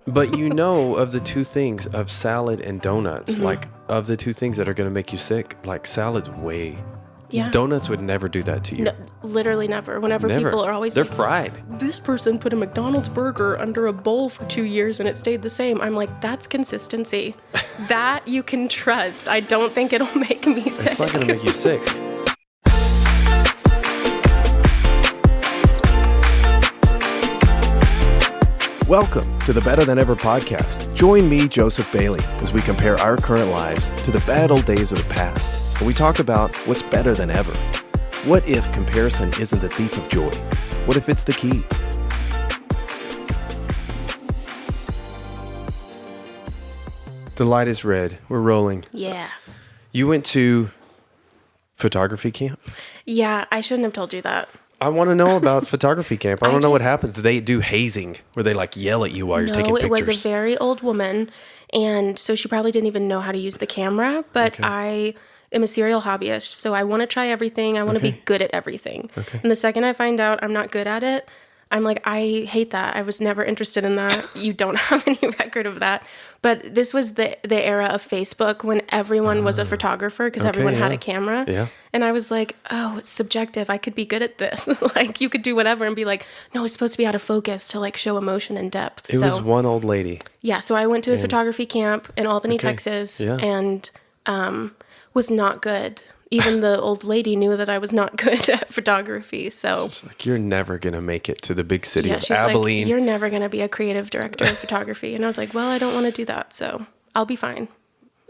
But you know, of the two things, of salad and donuts, like of the two things that are going to make you sick, like salad's way. Yeah. Donuts would never do that to you. No, literally never. Whenever Never. people are always They're like, fried. this person put a McDonald's burger under a bowl for 2 years and it stayed the same. I'm like, that's consistency. That you can trust. I don't think it'll make me sick. It's not going to make you sick. Welcome to the Better Than Ever podcast. Join me, Joseph Bailey, as we compare our current lives to the bad old days of the past, and we talk about what's better than ever. What if comparison isn't the thief of joy? What if it's the key? The light is red. We're rolling. Yeah. You went to photography camp? Yeah, I shouldn't have told you that. I want to know about photography camp. I don't know what happens. Do they do hazing where they like yell at you while you're taking pictures? No, it was a very old woman, and so she probably didn't even know how to use the camera, but I am a serial hobbyist, so I want to try everything. I want to be good at everything. Okay. And the second I find out I'm not good at it, I'm like, I hate that. I was never interested in that. You don't have any record of that. But this was the era of Facebook when everyone was a photographer because everyone had a camera. Yeah. And I was like, oh, it's subjective. I could be good at this. Like, you could do whatever and be like, no, it's supposed to be out of focus to like show emotion and depth. It was one old lady. Yeah. So I went to a photography camp in Albany, Texas, and was not good. Even the old lady knew that I was not good at photography. So She's like, you're never going to make it to the big city of she's Abilene. like, you're never going to be a creative director of photography. And I was like, well, I don't want to do that. So I'll be fine.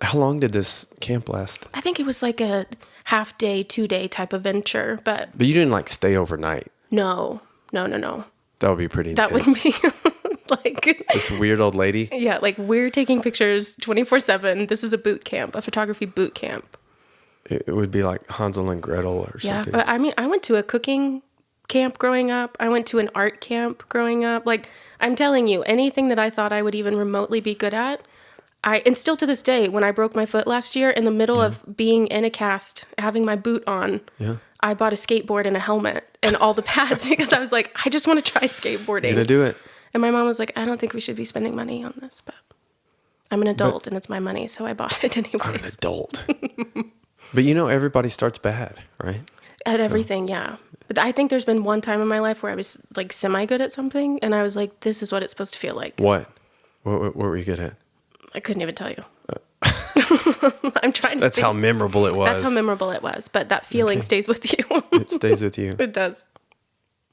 How long did this camp last? I think it was like a half day, 2-day type of venture, but you didn't like stay overnight. no. That would be pretty intense. That would be like This weird old lady. Yeah, like we're taking pictures 24/7. This is a boot camp, a photography boot camp. It would be like Hansel and Gretel or Yeah, something. but I mean, I went to a cooking camp growing up. I went to an art camp growing up. Like, I'm telling you, anything that I thought I would even remotely be good at, and still to this day, when I broke my foot last year, in the middle of being in a cast, having my boot on, I bought a skateboard and a helmet and all the pads because I was like, I just want to try skateboarding. You're gonna do it. And my mom was like, I don't think we should be spending money on this, but I'm an adult and it's my money, so I bought it anyways. I'm an adult. But you know, everybody starts bad, right? At everything, yeah. But I think there's been one time in my life where I was like semi-good at something, and I was like, this is what it's supposed to feel like. What? What were you good at? I couldn't even tell you. I'm trying to That's think. how memorable it was. That's how memorable it was, but that feeling stays with you. It stays with you. It does.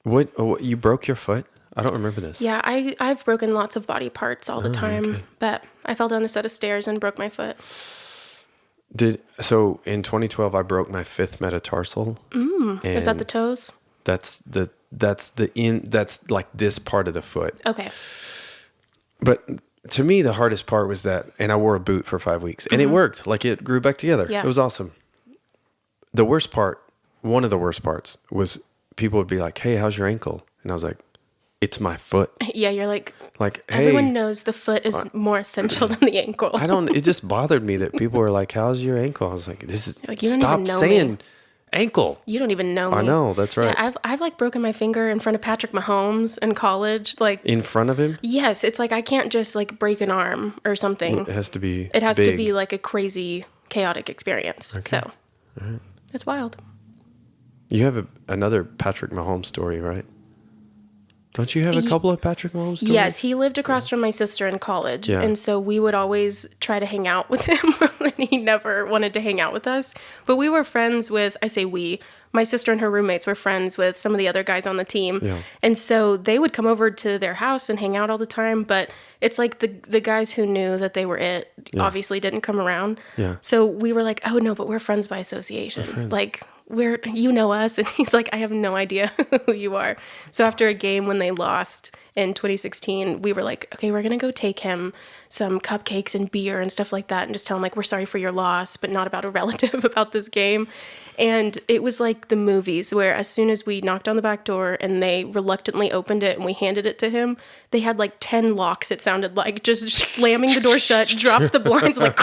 What? You broke your foot? I don't remember this. Yeah, I've broken lots of body parts all the time, but I fell down a set of stairs and broke my foot. So in 2012 I broke my 5th metatarsal. Is that the toes? That's like this part of the foot. Okay. But to me the hardest part was that, and I wore a boot for 5 weeks and it worked. Like it grew back together. Yeah. It was awesome. The worst part, one of the worst parts was people would be like, "Hey, how's your ankle?" And I was like, "It's my foot." Yeah, you're like hey, everyone knows the foot is more essential than the ankle. it just bothered me that people were like, "How's your ankle?" I was like, "This is, like, you don't stop even know saying me. Ankle." You don't even know me. I know, that's right. Yeah, I've like broken my finger in front of Patrick Mahomes in college. Like In front of him? yes, it's like I can't just like break an arm or something. It has to be It has to big. be like a crazy, chaotic experience. So it's wild. You have another Patrick Mahomes story, right? Don't you have a couple of Patrick Mahomes stories? Yes, he lived across from my sister in college. Yeah. And so we would always try to hang out with him. And he never wanted to hang out with us. But we were friends with, I say we, my sister and her roommates were friends with some of the other guys on the team. Yeah. And so they would come over to their house and hang out all the time. But it's like the guys who knew that they were it obviously didn't come around. Yeah. So we were like, oh no, but we're friends by association. Like, you know us. And he's like, I have no idea who you are. So after a game when they lost in 2016, we were like, okay, we're going to go take him some cupcakes and beer and stuff like that and just tell him like, we're sorry for your loss, but not about a relative, about this game. And it was like the movies where as soon as we knocked on the back door and they reluctantly opened it and we handed it to him, they had like 10 locks, it sounded like, just slamming the door shut, dropped the blinds like,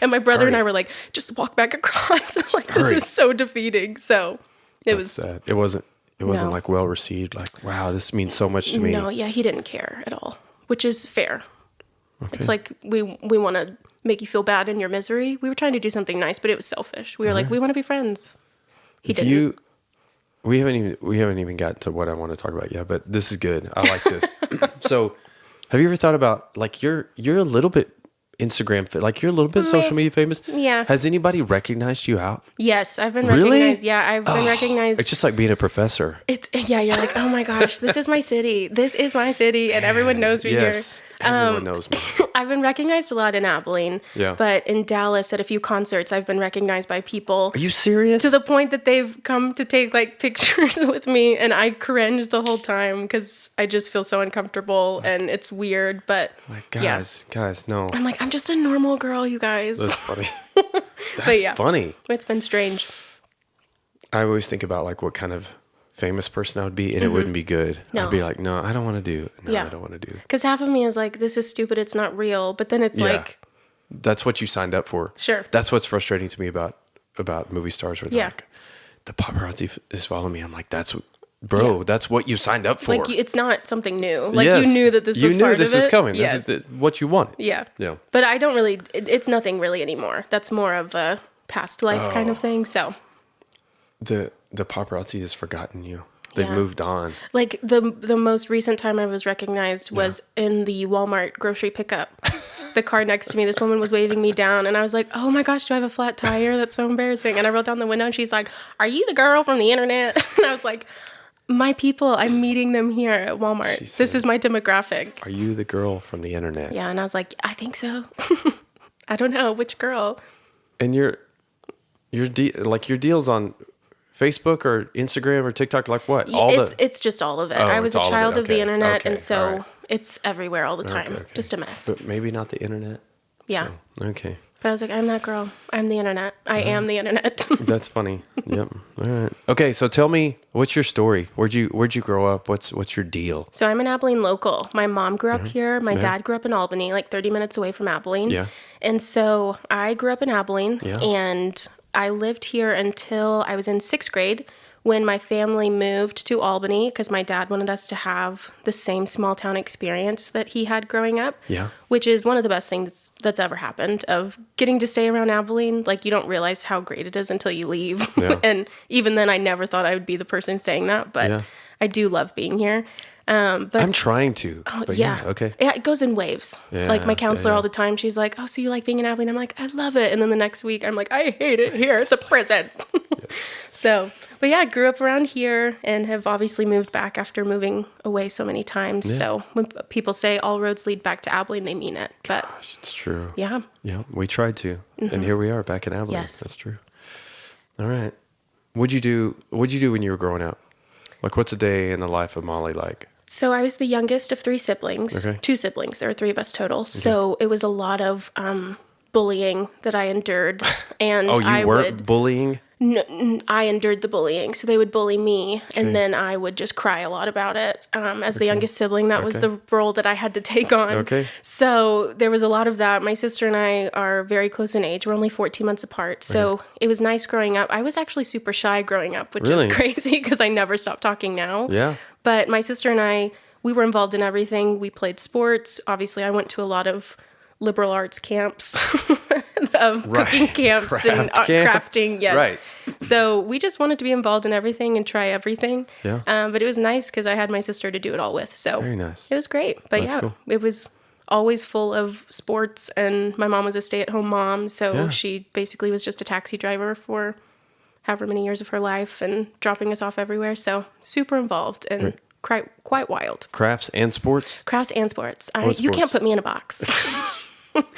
and my brother and I were like, just walk back across. Like, this is so defeating. So it was sad. It wasn't like well received. Like, wow, this means so much to me. No, yeah, he didn't care at all. which is fair. Okay. It's like we want to make you feel bad in your misery. We were trying to do something nice, but it was selfish. We were like, we want to be friends. He didn't. We haven't even gotten to what I want to talk about yet, but this is good. I like this. So, have you ever thought about, like, you're a little bit Instagram, like, you're a little bit social media famous? Yeah. Has anybody recognized you out? Yes, I've been Really? recognized. Yeah, I've been recognized. It's just like being a professor. You're like, oh my gosh, this is my city. This is my city, and everyone knows me yes, here. Everyone knows me. I've been recognized a lot in Abilene. Yeah. But in Dallas, at a few concerts, I've been recognized by people. Are you serious? To the point that they've come to take like pictures with me, and I cringe the whole time because I just feel so uncomfortable and it's weird. But like, guys, no. I'm like, I'm just a normal girl, you guys. That's funny. That's funny. It's been strange. I always think about like what kind of famous person I would be, and it wouldn't be good. No. I'd be like, no, I don't want to do it. No, Yeah. I don't want to do it. Because half of me is like, this is stupid. It's not real. But then it's like, that's what you signed up for. Sure. That's what's frustrating to me about movie stars where they're Yeah. like, the paparazzi is following me. I'm like, that's what you signed up for. like it's not something new. Like Yes. you knew that this was You knew part this of was it. coming. Yes. This is what you wanted. Yeah. Yeah. But I don't really, it's nothing really anymore. That's more of a past life kind of thing. So The paparazzi has forgotten you. They've moved on. like the most recent time I was recognized was in the Walmart grocery pickup. The car next to me, this woman was waving me down, and I was like, oh my gosh, do I have a flat tire? That's so embarrassing. And I rolled down the window, and she's like, are you the girl from the internet? And I was like, my people, I'm meeting them here at Walmart. This is my demographic. Are you the girl from the internet? Yeah, and I was like, I think so. I don't know which girl. And your deals on Facebook or Instagram or TikTok, like what? It's just all of it. Oh, I was a it's all of child it. of the Okay. internet, Okay. and so All right. it's everywhere all the time. Okay. Just a mess. But maybe not the internet. Yeah. So, okay. But I was like, I'm that girl. I'm the internet. I am the internet. That's funny. Yep. All right. Okay. So tell me, what's your story? Where'd you grow up? What's your deal? So I'm an Abilene local. My mom grew up here. My dad grew up in Albany, like 30 minutes away from Abilene. Yeah. And so I grew up in Abilene, and I lived here until I was in 6th grade, when my family moved to Albany because my dad wanted us to have the same small town experience that he had growing up. Yeah. Which is one of the best things that's ever happened, of getting to stay around Abilene. Like, you don't realize how great it is until you leave. Yeah. And even then, I never thought I would be the person saying that, but I do love being here. But I'm trying to. But okay. Yeah, it goes in waves. Yeah, like my counselor all the time, she's like, oh, so you like being in Abilene? I'm like, I love it. And then the next week, I'm like, I hate it here. It's a prison. So, but yeah, I grew up around here and have obviously moved back after moving away so many times. Yeah. So when people say all roads lead back to Abilene, they mean it. But Gosh, it's true. yeah. Yeah, we tried to. And here we are back in Abilene. Yes. That's true. All right. What'd you do when you were growing up? Like, what's a day in the life of Molly like? So I was the youngest of 3 siblings, Okay. 2 siblings. There were 3 of us total. So it was a lot of bullying that I endured. And You weren't bullying? I endured the bullying. So they would bully me, and then I would just cry a lot about it. As the youngest sibling, that was the role that I had to take on. Okay. So there was a lot of that. My sister and I are very close in age. We're only 14 months apart. So it was nice growing up. I was actually super shy growing up, which Really? is crazy because I never stop talking now. Yeah. But my sister and I, we were involved in everything. We played sports. Obviously, I went to a lot of liberal arts camps, of cooking camps and crafting. Yes. Right. So we just wanted to be involved in everything and try everything. Yeah. But it was nice because I had my sister to do it all with. So Very nice. It was great. But That's cool. It was always full of sports, and my mom was a stay-at-home mom. So she basically was just a taxi driver for however many years of her life and dropping us off everywhere. So super involved and quite wild. Crafts and sports? Crafts and sports. What You can't sports? put me in a box.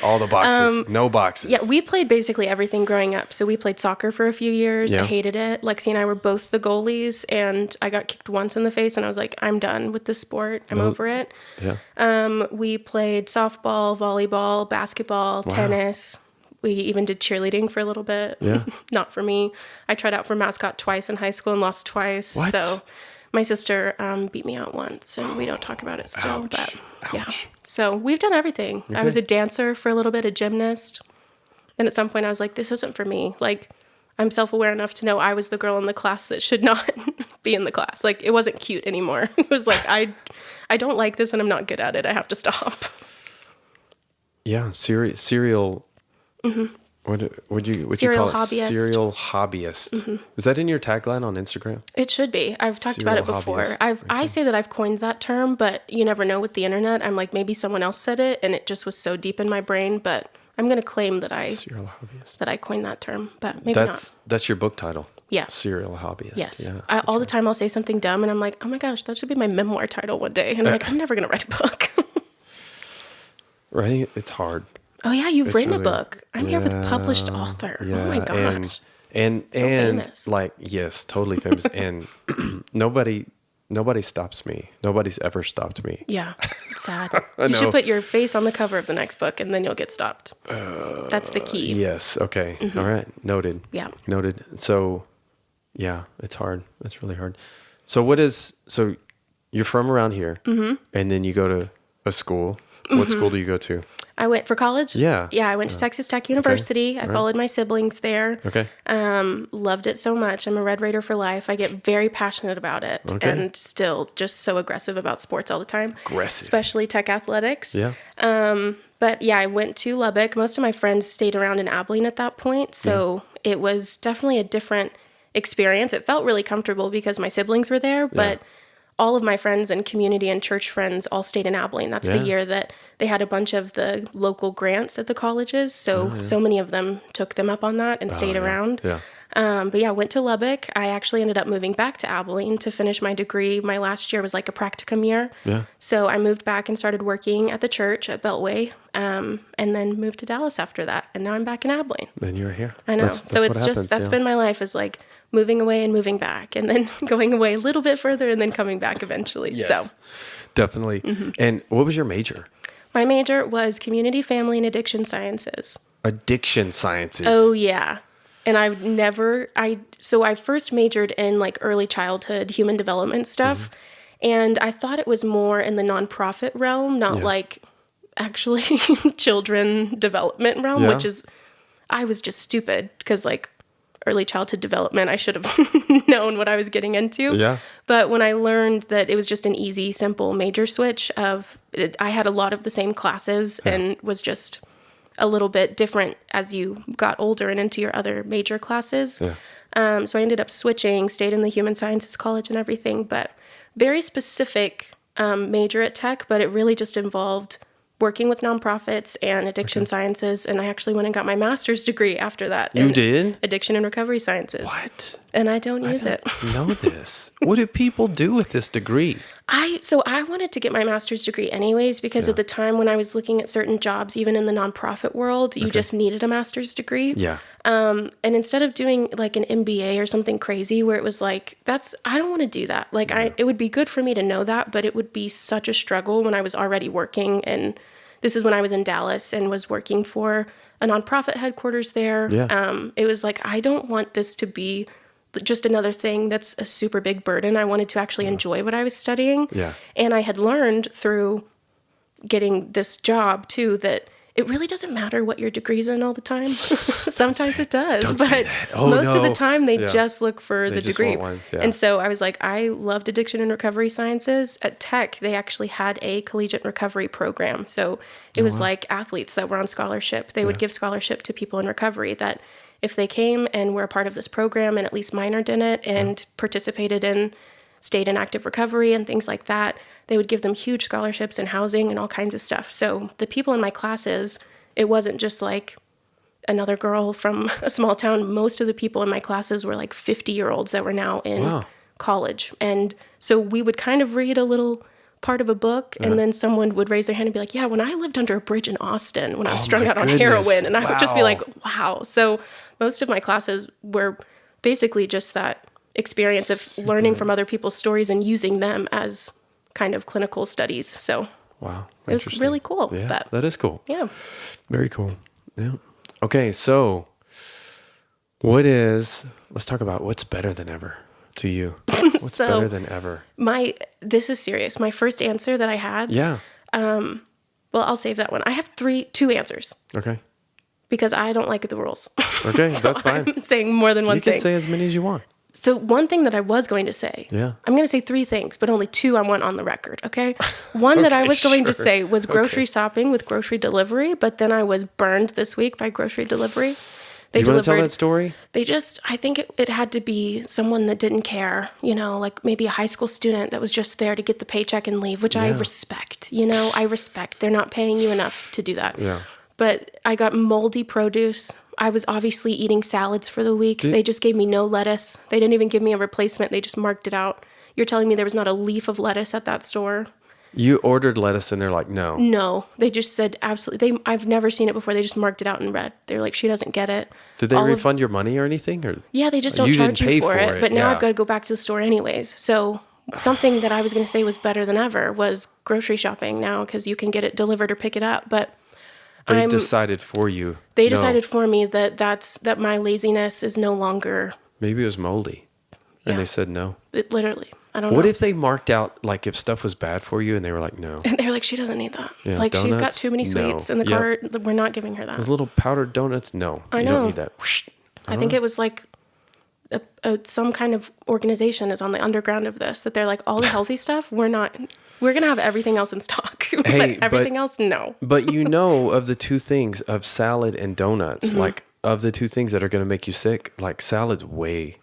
All the boxes. No boxes. Yeah, we played basically everything growing up. So we played soccer for a few years. Yeah. I hated it. Lexi and I were both the goalies, and I got kicked once in the face, and I was like, I'm done with this sport. I'm over it. Yeah. We played softball, volleyball, basketball, tennis. We even did cheerleading for a little bit. Yeah. Not for me. I tried out for mascot twice in high school and lost twice. What? So my sister beat me out once, and we don't talk about it still. Ouch. But yeah. Ouch. So we've done everything. I was a dancer for a little bit, a gymnast. Then at some point I was like, this isn't for me. Like, I'm self-aware enough to know I was the girl in the class that should not be in the class. Like, it wasn't cute anymore. It was like, I don't like this and I'm not good at it. I have to stop. Yeah, serial. What you Serial call it? hobbyist. Serial hobbyist. Is that in your tagline on Instagram? It should be. I've talked about it before. Hobbyist. I say that I've coined that term, but you never know with the internet. I'm like, maybe someone else said it and it just was so deep in my brain, but I'm going to claim that Serial hobbyist. that I coined that term, but maybe not. That's your book title. Yeah. Serial hobbyist. Yes. Yeah, All the time I'll say something dumb and I'm like, oh my gosh, that should be my memoir title one day. And I'm like, I'm never going to write a book. Writing, it's hard. Oh yeah, you've written really, a book. I'm here with a published author. Yeah, oh my gosh. And famous. like, yes, totally famous. And nobody stops me. Nobody's ever stopped me. Yeah, it's sad. You should put your face on the cover of the next book and then you'll get stopped. That's the key. Yes. Okay. All right. Noted. Yeah. Noted. So yeah, it's hard. It's really hard. So you're from around here and then you go to a school. What school do you go to? I went for college. Yeah. Yeah, I went to Texas Tech University. I followed my siblings there. Okay. Loved it so much. I'm a Red Raider for life. I get very passionate about it and still just so aggressive about sports all the time. Aggressive. Especially tech athletics. Yeah. But yeah, I went to Lubbock. Most of my friends stayed around in Abilene at that point. So it was definitely a different experience. It felt really comfortable because my siblings were there, but all of my friends and community and church friends all stayed in Abilene. That's the year that they had a bunch of the local grants at the colleges. So so many of them took them up on that and stayed around. Yeah. But yeah, went to Lubbock. I actually ended up moving back to Abilene to finish my degree. My last year was like a practicum year. Yeah. So I moved back and started working at the church at Beltway, and then moved to Dallas after that. And now I'm back in Abilene. Then you're here. I know. So it's just, that's been my life, is like moving away and moving back and then going away a little bit further and then coming back eventually. Yes. So definitely. And what was your major? My major was community, family, and addiction sciences. Addiction sciences. Oh, yeah. And so I first majored in like early childhood human development stuff. And I thought it was more in the nonprofit realm, not like actually children development realm, which is, I was just stupid because like early childhood development, I should have known what I was getting into. Yeah. But when I learned that it was just an easy, simple major switch I had a lot of the same classes and was just a little bit different as you got older and into your other major classes. Yeah. So I ended up switching, stayed in the human sciences college and everything, but very specific major at Tech, but it really just involved working with nonprofits and addiction sciences. And I actually went and got my master's degree after that. You did? Addiction and recovery sciences. What? And I don't use it. Know this. What do people do with this degree? So I wanted to get my master's degree anyways, because at the time when I was looking at certain jobs, even in the nonprofit world, you just needed a master's degree. Yeah. And instead of doing like an MBA or something crazy where it was like, I don't want to do that. Like it would be good for me to know that, but it would be such a struggle when I was already working. And this is when I was in Dallas and was working for a nonprofit headquarters there. Yeah. It was like, I don't want this to be just another thing that's a super big burden. I wanted to actually enjoy what I was studying. Yeah. And I had learned through getting this job too that it really doesn't matter what your degree's in all the time. Sometimes it does, but most of the time they just look for the degree. And so I was like, I loved addiction and recovery sciences. At Tech, they actually had a collegiate recovery program. So it was like athletes that were on scholarship. They would give scholarship to people in recovery that if they came and were a part of this program and at least minored in it and participated in stayed in active recovery and things like that, they would give them huge scholarships and housing and all kinds of stuff. So the people in my classes, it wasn't just like another girl from a small town. Most of the people in my classes were like 50-year-olds that were now in college. And so we would kind of read a little part of a book and then someone would raise their hand and be like, yeah, when I lived under a bridge in Austin, when I was strung out on heroin, and I would just be like, wow. So most of my classes were basically just that experience of learning from other people's stories and using them as kind of clinical studies. So wow, it was really cool. Yeah, but, that is cool. Yeah. Very cool. Yeah. Okay, so let's talk about what's better than ever to you. What's better than ever? This is serious. My first answer that I had. Yeah. Well, I'll save that one. I have two answers. Okay. because I don't like the rules. Okay, So that's fine. I'm saying more than one thing. You can say as many as you want. So one thing that I was going to say, I'm going to say 3 things, but only 2 I want on the record, okay? One that I was going to say was grocery shopping with grocery delivery, but then I was burned this week by grocery delivery. Do you want to tell that story? I think it had to be someone that didn't care, like maybe a high school student that was just there to get the paycheck and leave, which I respect, I respect. They're not paying you enough to do that. Yeah. But I got moldy produce. I was obviously eating salads for the week. They just gave me no lettuce. They didn't even give me a replacement. They just marked it out. You're telling me there was not a leaf of lettuce at that store? You ordered lettuce and they're like, no. No. They just said absolutely. I've never seen it before. They just marked it out in red. They're like, she doesn't get it. Did they refund your money or anything? Or yeah, they just don't charge you for it. But now I've got to go back to the store anyways. So something that I was going to say was better than ever was grocery shopping now because you can get it delivered or pick it up. But they decided for you. They decided for me that my laziness is no longer. Maybe it was moldy. And they said no. Literally. I don't know. What if they marked out, like, if stuff was bad for you and they were like, no? And they're like, she doesn't need that. Yeah, like, donuts, she's got too many sweets in the cart. We're not giving her that. Those little powdered donuts? No. I know. You don't need that. I think it was like some kind of organization is on the underground of this, that they're like, all the healthy stuff, we're going to have everything else in stock. Hey, but everything else, no. But of the 2 things of salad and donuts, like of the 2 things that are going to make you sick, like salad's way.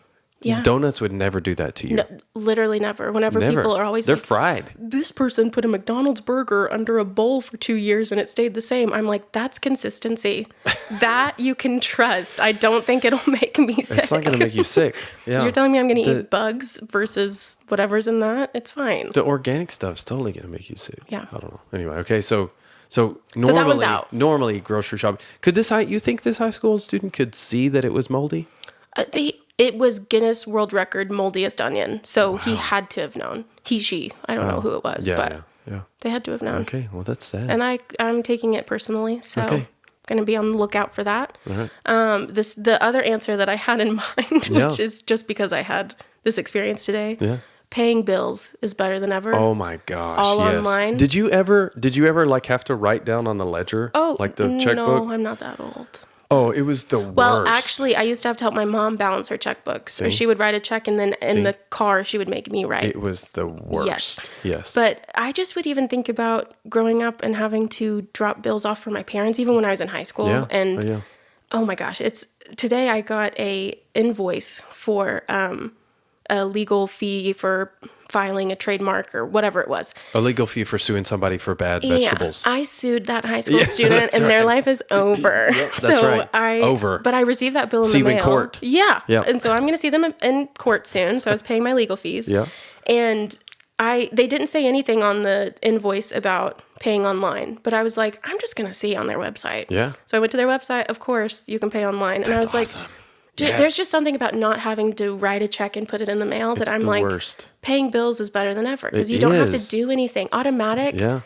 Yeah. Donuts would never do that to you. No, literally never. Whenever people are always they're fried. This person put a McDonald's burger under a bowl for 2 years and it stayed the same. I'm like, that's consistency. That you can trust. I don't think it'll make me sick. It's not going to make you sick. Yeah. You're telling me I'm going to eat bugs versus whatever's in that? It's fine. The organic stuff's totally going to make you sick. Yeah. I don't know. Anyway, okay, so that one's out. Normally grocery shopping. You think this high school student could see that it was moldy? It was Guinness World Record moldiest onion, so he had to have known. She. I don't know who it was, but they had to have known. Okay, well that's sad. And I'm taking it personally, so going to be on the lookout for that. Right. The other answer that I had in mind, which is just because I had this experience today. Yeah. Paying bills is better than ever. Oh my gosh! All online. Did you ever like have to write down on the ledger? Oh, like the checkbook? No, I'm not that old. Oh, it was the worst. Well, actually, I used to have to help my mom balance her checkbooks. Or she would write a check, and then in the car, she would make me write. It was the worst. Yes. But I just would even think about growing up and having to drop bills off for my parents, even when I was in high school. Yeah. And oh my gosh, today I got a invoice for a legal fee for filing a trademark or whatever it was. A legal fee for suing somebody for bad vegetables. I sued that high school student and their life is over. Yep, that's right. Over. But I received that bill in the mail. In court. Yeah. Yep. And so I'm going to see them in court soon. So I was paying my legal fees. Yeah. And they didn't say anything on the invoice about paying online, but I was like, I'm just going to see on their website. Yeah. So I went to their website. Of course, you can pay online. And I was awesome. Like, there's just something about not having to write a check and put it in the mail that I'm like, worst. Paying bills is better than ever because you don't have to do anything. Automatic. Yeah.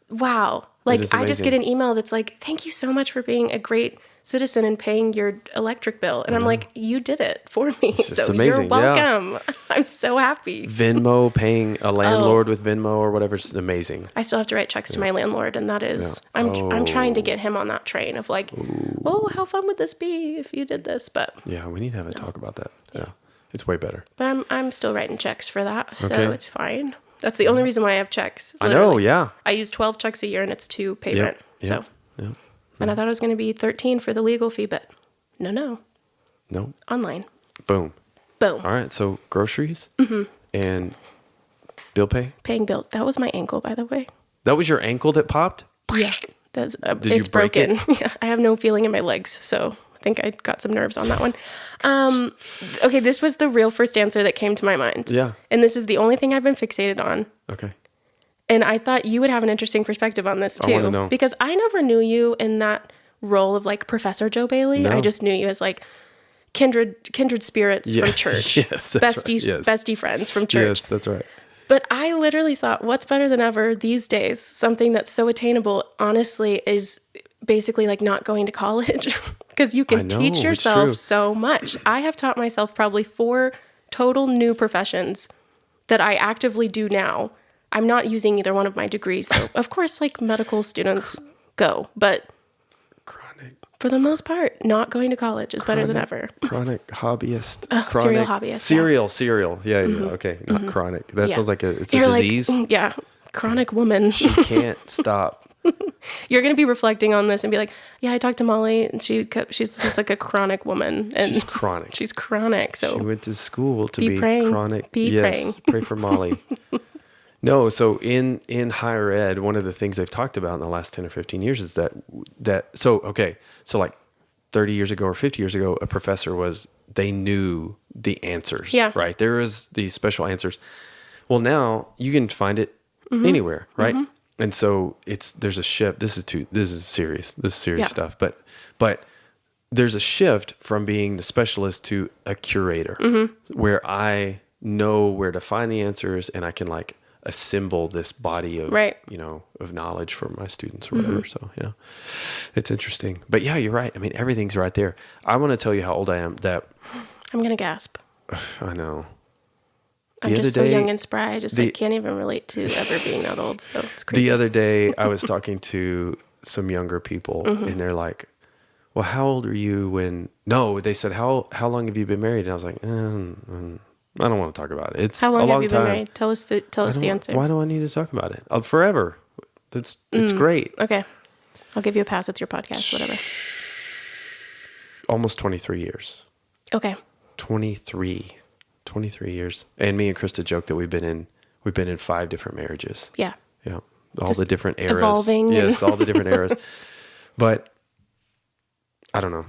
Wow. Like I just get an email that's like, thank you so much for being a great citizen and paying your electric bill. And I'm like, you did it for me. It's amazing. You're welcome. Yeah. I'm so happy. Venmo, paying a landlord with Venmo or whatever is amazing. I still have to write checks to my landlord. And that is, I'm trying to get him on that train of like, how fun would this be if you did this? But yeah, we need to have a talk about that. Yeah. It's way better. But I'm still writing checks for that. So it's fine. That's the only reason why I have checks. Literally. I know, yeah. I use 12 checks a year and it's 2 pay rent. So. Yep. And I thought it was going to be 13 for the legal fee, but no. Online. Boom. All right. So groceries and bill pay? Paying bills. That was my ankle, by the way. That was your ankle that popped? Yeah. Did it's you break broken. It? Yeah. I have no feeling in my legs, so I think I got some nerves on that one. Okay, this was the real first answer that came to my mind. Yeah. And this is the only thing I've been fixated on. Okay. And I thought you would have an interesting perspective on this too. I want to know. Because I never knew you in that role of like Professor Joe Bailey. No. I just knew you as like kindred spirits from church. Yes, that's besties, right. Yes. Bestie friends from church. Yes, that's right. But I literally thought, what's better than ever these days? Something that's so attainable, honestly, is basically like not going to college. Because you can teach yourself so much. I have taught myself probably 4 total new professions that I actively do now. I'm not using either one of my degrees. So, of course, like medical students go. But For the most part, not going to college is better than ever. Chronic hobbyist. Serial hobbyist. Cereal. Yeah. Okay. Not chronic. That sounds like it's You're a disease. Yeah. Chronic woman. She can't stop. You're going to be reflecting on this and be like, yeah, I talked to Molly and she's just like a chronic woman. And she's chronic. She's chronic. So she went to school to be praying. chronic. Be praying. Pray for Molly. No, so in higher ed, one of the things they've talked about in the last 10 or 15 years is that so like 30 years ago or 50 years ago, a professor they knew the answers, right? There is these special answers. Well, now you can find it anywhere, right? And so there's a shift. This is serious stuff, but there's a shift from being the specialist to a curator where I know where to find the answers and I can like assemble this body of, of knowledge for my students or whatever. So yeah, it's interesting, but yeah, you're right. I mean, everything's right there. I want to tell you how old I am I'm going to gasp. I know. I'm just so young and spry. I just can't even relate to ever being that old. So it's crazy. The other day I was talking to some younger people and they're like, well, how old are you they said, how long have you been married? And I was like, I don't want to talk about it. It's how long a long have you time. been married? Tell us the answer. Why do I need to talk about it? Forever. It's great. Okay. I'll give you a pass. It's your podcast, whatever. Almost 23 years. Okay. 23 years. And me and Krista joked that we've been in 5 different marriages. Yeah. Yeah. All the different eras. Evolving. Yes, all the different eras. But I don't know.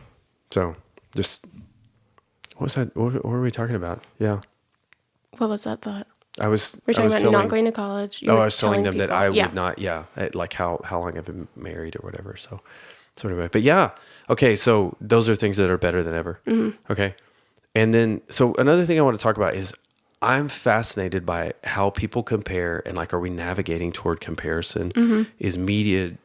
So just, what was that? What were we talking about? Yeah. What was that thought? We're talking about not going to college. I was telling them that I would not, like how long I've been married or whatever. So anyway, but yeah. Okay. So those are things that are better than ever. Okay. And then, so another thing I want to talk about is I'm fascinated by how people compare and like, are we navigating toward comparison? Is media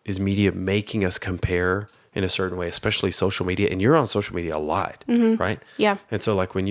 making us compare in a certain way, especially social media? And you're on social media a lot, right? Yeah. And so like when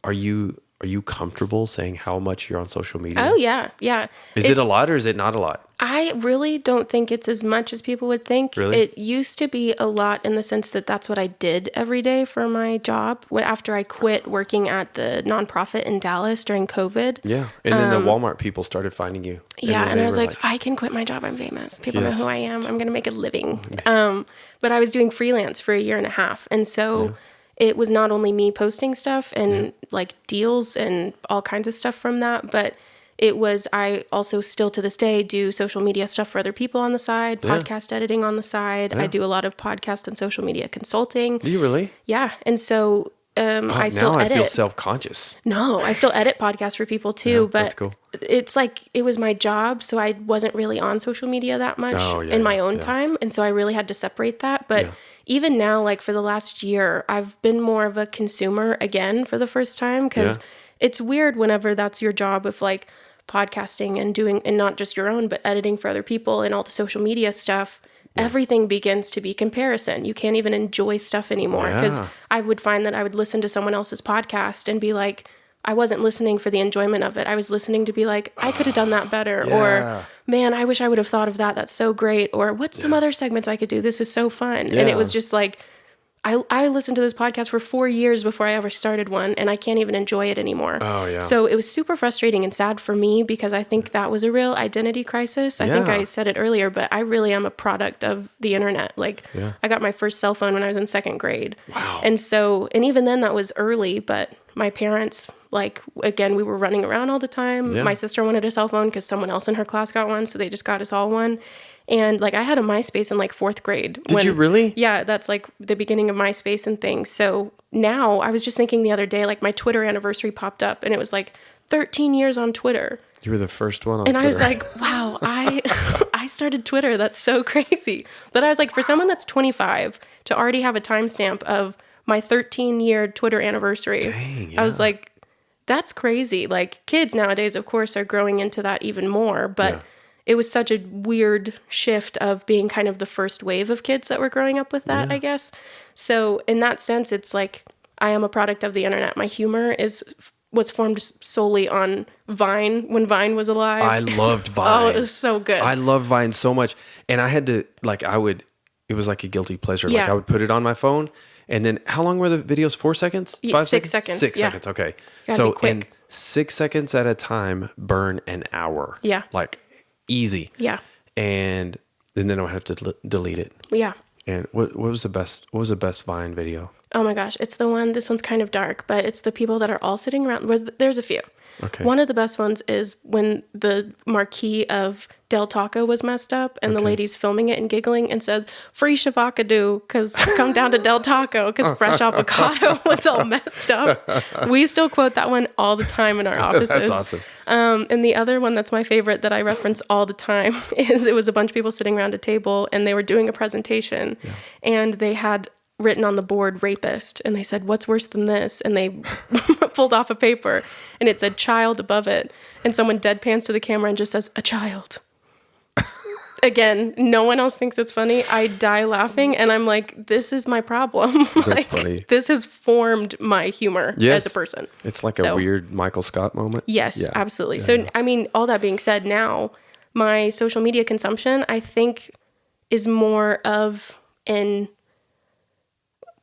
are you comfortable saying how much you're on social media? Oh yeah. Yeah. Is it a lot or is it not a lot? I really don't think it's as much as people would think. Really? It used to be a lot in the sense that that's what I did every day for my job. After I quit working at the nonprofit in Dallas during COVID. Yeah. And then the Walmart people started finding you. And I was like, I can quit my job. I'm famous. People know who I am. I'm going to make a living. But I was doing freelance for 1.5 years. And so it was not only me posting stuff and like deals and all kinds of stuff from that, but I also still to this day do social media stuff for other people on the side, podcast editing on the side. I do a lot of podcast and social media consulting. Do you really? Yeah. And so I still edit. Now I feel self-conscious. No, I still edit podcasts for people too, but that's cool. It's like it was my job, so I wasn't really on social media that much in my own time, and so I really had to separate that. But even now, like for the last year, I've been more of a consumer again for the first time because it's weird whenever that's your job with like podcasting and doing, and not just your own, but editing for other people and all the social media stuff. Everything begins to be comparison. You can't even enjoy stuff anymore because I would find that I would listen to someone else's podcast and be like, I wasn't listening for the enjoyment of it. I was listening to be like, I could have done that better. Or, man, I wish I would have thought of that. That's so great. Or what's some other segments I could do? This is so fun. And it was just like, I listened to this podcast for 4 years before I ever started one, and I can't even enjoy it anymore. Oh, yeah. So it was super frustrating and sad for me because I think that was a real identity crisis. I think I said it earlier, but I really am a product of the internet. Like, I got my first cell phone when I was in 2nd grade. Wow. And so, and even then that was early, but my parents, like, again, we were running around all the time. My sister wanted a cell phone because someone else in her class got one, so they just got us all one. And like I had a MySpace in like 4th grade. Did you really? Yeah, that's like the beginning of MySpace and things. So now I was just thinking the other day, like my Twitter anniversary popped up and it was like 13 years on Twitter. You were the first one on Twitter. And I was like, wow, I started Twitter. That's so crazy. But I was like, for someone that's 25 to already have a timestamp of my 13-year Twitter anniversary, I was like, that's crazy. Like kids nowadays, of course, are growing into that even more. But it was such a weird shift of being kind of the first wave of kids that were growing up with that, I guess. So in that sense, it's like I am a product of the internet. My humor was formed solely on Vine when Vine was alive. I loved Vine. Oh, it was so good. I loved Vine so much. And I had to, like, I would it was like a guilty pleasure. Yeah. Like I would put it on my phone, and then how long were the videos? 4 seconds? 5 6 seconds. 6 yeah. seconds. Okay. Gotta So be quick. in 6 seconds at a time, burn an hour. Yeah. Like easy. Yeah. And then I would have to delete it. Yeah. And what was the best Vine video? Oh my gosh, it's the one, this one's kind of dark, but it's the people that are all sitting around. There's a few. Okay. One of the best ones is when the marquee of Del Taco was messed up and the lady's filming it and giggling and says, "Free Shavacado, because come down to Del Taco, because fresh avocado was all messed up." We still quote that one all the time in our offices. That's awesome. And the other one that's my favorite that I reference all the time is it was a bunch of people sitting around a table and they were doing a presentation and they had written on the board rapist, and they said, "What's worse than this?" And they pulled off a paper and it said child above it, and someone deadpans to the camera and just says, "A child." Again, no one else thinks it's funny. I die laughing, and I'm like, this is my problem. That's funny. This has formed my humor as a person. It's like a weird Michael Scott moment. Yes, absolutely. So, I mean, all that being said, now my social media consumption, I think, is more of an...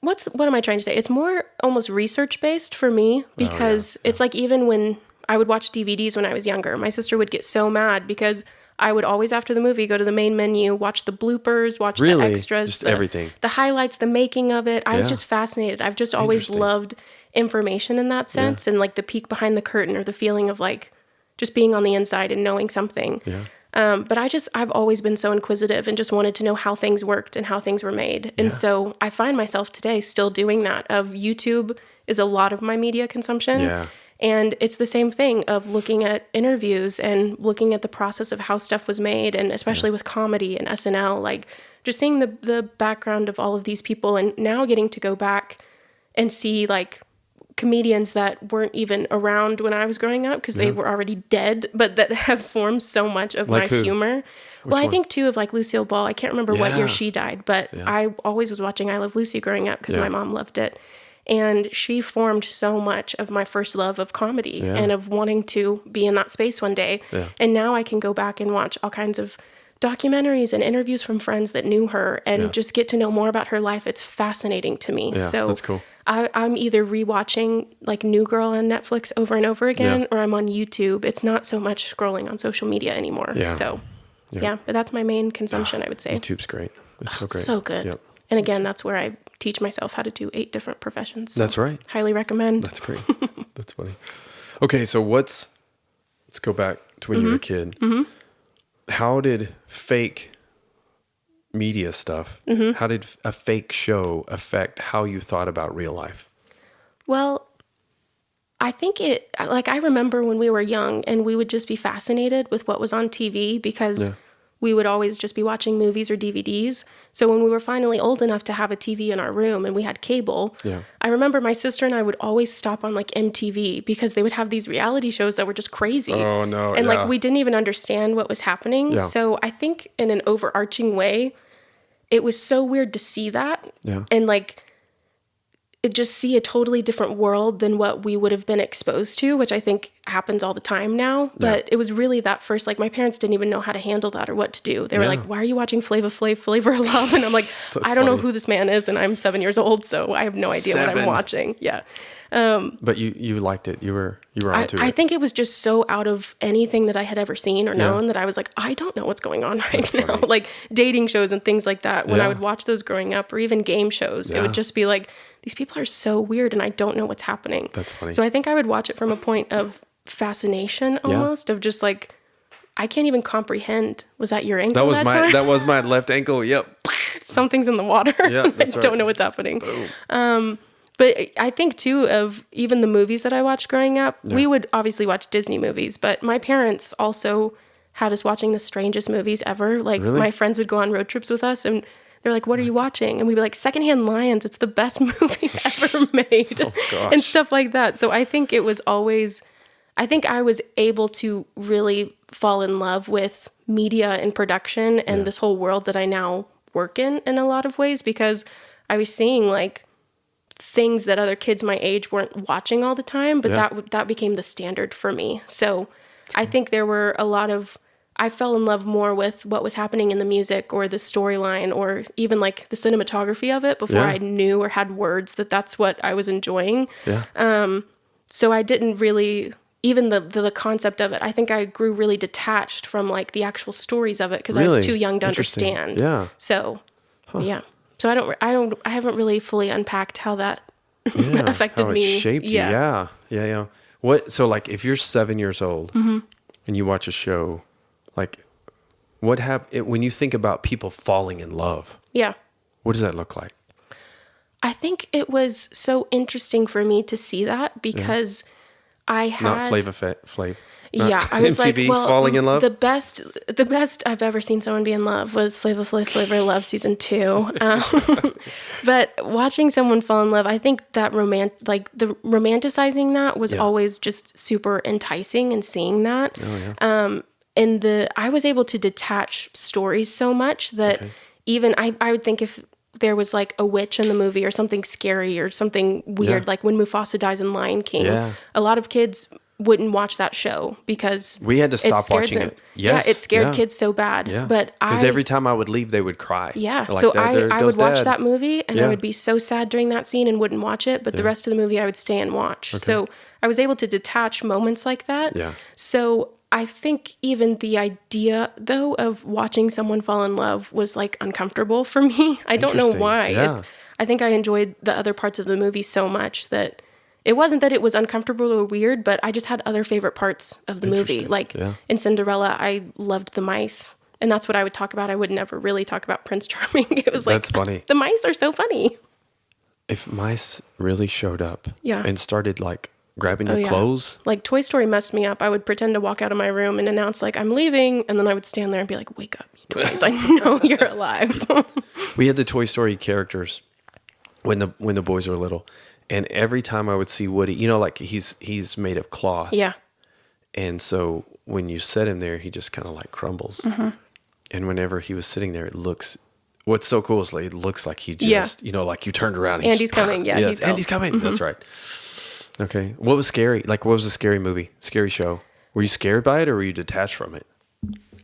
what am I trying to say? It's more almost research-based for me, because it's like, even when I would watch DVDs when I was younger, my sister would get so mad because I would always, after the movie, go to the main menu, watch the bloopers, watch the extras, just everything, the highlights, the making of it. I was just fascinated. I've just always loved information in that sense, and like the peek behind the curtain, or the feeling of like just being on the inside and knowing something. But I've always been so inquisitive and just wanted to know how things worked and how things were made. And so I find myself today still doing that. YouTube is a lot of my media consumption. And it's the same thing of looking at interviews and looking at the process of how stuff was made, and especially with comedy and SNL, like just seeing the background of all of these people, and now getting to go back and see like comedians that weren't even around when I was growing up because they were already dead, but that have formed so much of my humor. I think too of like Lucille Ball. I can't remember what year she died, but I always was watching I Love Lucy growing up because my mom loved it. And she formed so much of my first love of comedy and of wanting to be in that space one day. And now I can go back and watch all kinds of documentaries and interviews from friends that knew her and just get to know more about her life. It's fascinating to me. So that's cool. I'm either rewatching like New Girl on Netflix over and over again, or I'm on YouTube. It's not so much scrolling on social media anymore. So but that's my main consumption, I would say. YouTube's great. It's so great. So good. And again, that's where I teach myself how to do 8 different professions. So that's right. Highly recommend. That's great. That's funny. Okay, so let's go back to when you were a kid. How did fake media stuff, how did a fake show affect how you thought about real life? Well, I think I remember when we were young and we would just be fascinated with what was on TV because we would always just be watching movies or DVDs. So when we were finally old enough to have a TV in our room and we had cable, I remember my sister and I would always stop on like MTV because they would have these reality shows that were just crazy. Oh no. And like we didn't even understand what was happening. So I think in an overarching way, it was so weird to see that and like just see a totally different world than what we would have been exposed to, which I think happens all the time now. But it was really that first, like my parents didn't even know how to handle that or what to do. They were like, "Why are you watching Flavor of Love?" And I'm like, I don't know who this man is, and I'm 7 years old, so I have no idea what I'm watching. But you liked it. You were onto it. I think it was just so out of anything that I had ever seen or known that I was like, I don't know what's going on right now. Like dating shows and things like that. When I would watch those growing up, or even game shows, it would just be like, these people are so weird and I don't know what's happening. That's funny. So I think I would watch it from a point of fascination almost, of just like, I can't even comprehend. Was that your ankle that time? That was my left ankle. Yep. Something's in the water. Yeah, I don't know what's happening. But I think too of even the movies that I watched growing up, we would obviously watch Disney movies, but my parents also had us watching the strangest movies ever. Like my friends would go on road trips with us and they're like, "What are you watching?" And we'd be like, "Secondhand Lions. It's the best movie ever made." And stuff like that. So I think it was always, I think I was able to really fall in love with media and production and this whole world that I now work in a lot of ways, because I was seeing like things that other kids my age weren't watching all the time, but that became the standard for me. So I think there were a lot of I fell in love more with what was happening in the music or the storyline or even like the cinematography of it before I knew or had words that that's what I was enjoying. Yeah. So I didn't really, even the concept of it, I think I grew really detached from like the actual stories of it because I was too young to understand. Yeah. So, yeah. So I haven't really fully unpacked how that affected how it me. shaped you. Yeah. So like if you're 7 years old and you watch a show, like what when you think about people falling in love? Yeah. What does that look like? I think it was so interesting for me to see that because I had Not Flavor Flav. Yeah, I was MTV, like, well, falling in love. the best I've ever seen someone be in love was Flavor of Love season 2. But watching someone fall in love, I think that the romanticizing that was always just super enticing, and seeing that. Oh, yeah. I was able to detach stories so much that even I would think if there was like a witch in the movie or something scary or something weird, like when Mufasa dies in Lion King, a lot of kids wouldn't watch that show because we had to stop watching it. Yes. Yeah, it scared kids so bad. Yeah. But because every time I would leave, they would cry. Yeah. Like, so I would watch Dad. that movie and I would be so sad during that scene and wouldn't watch it. But the rest of the movie I would stay and watch. So I was able to detach moments like that. Yeah. So I think even the idea, though, of watching someone fall in love was like uncomfortable for me. I don't know why. Yeah. I think I enjoyed the other parts of the movie so much that it wasn't that it was uncomfortable or weird, but I just had other favorite parts of the movie. Like in Cinderella, I loved the mice. And that's what I would talk about. I would never really talk about Prince Charming. It was like, that's funny. The mice are so funny. If mice really showed up and started like grabbing your clothes. Like Toy Story messed me up. I would pretend to walk out of my room and announce like, I'm leaving. And then I would stand there and be like, wake up, you toys. I know you're alive. We had the Toy Story characters when the boys were little. And every time I would see Woody, like he's made of cloth. Yeah. And so when you set him there, he just kind of like crumbles. Mm-hmm. And whenever he was sitting there, what's so cool is like, it looks like he just, like you turned around. And Andy's coming. Yeah. Yes, Andy's coming. Mm-hmm. That's right. Okay. What was scary? Like, what was a scary movie? Scary show? Were you scared by it or were you detached from it?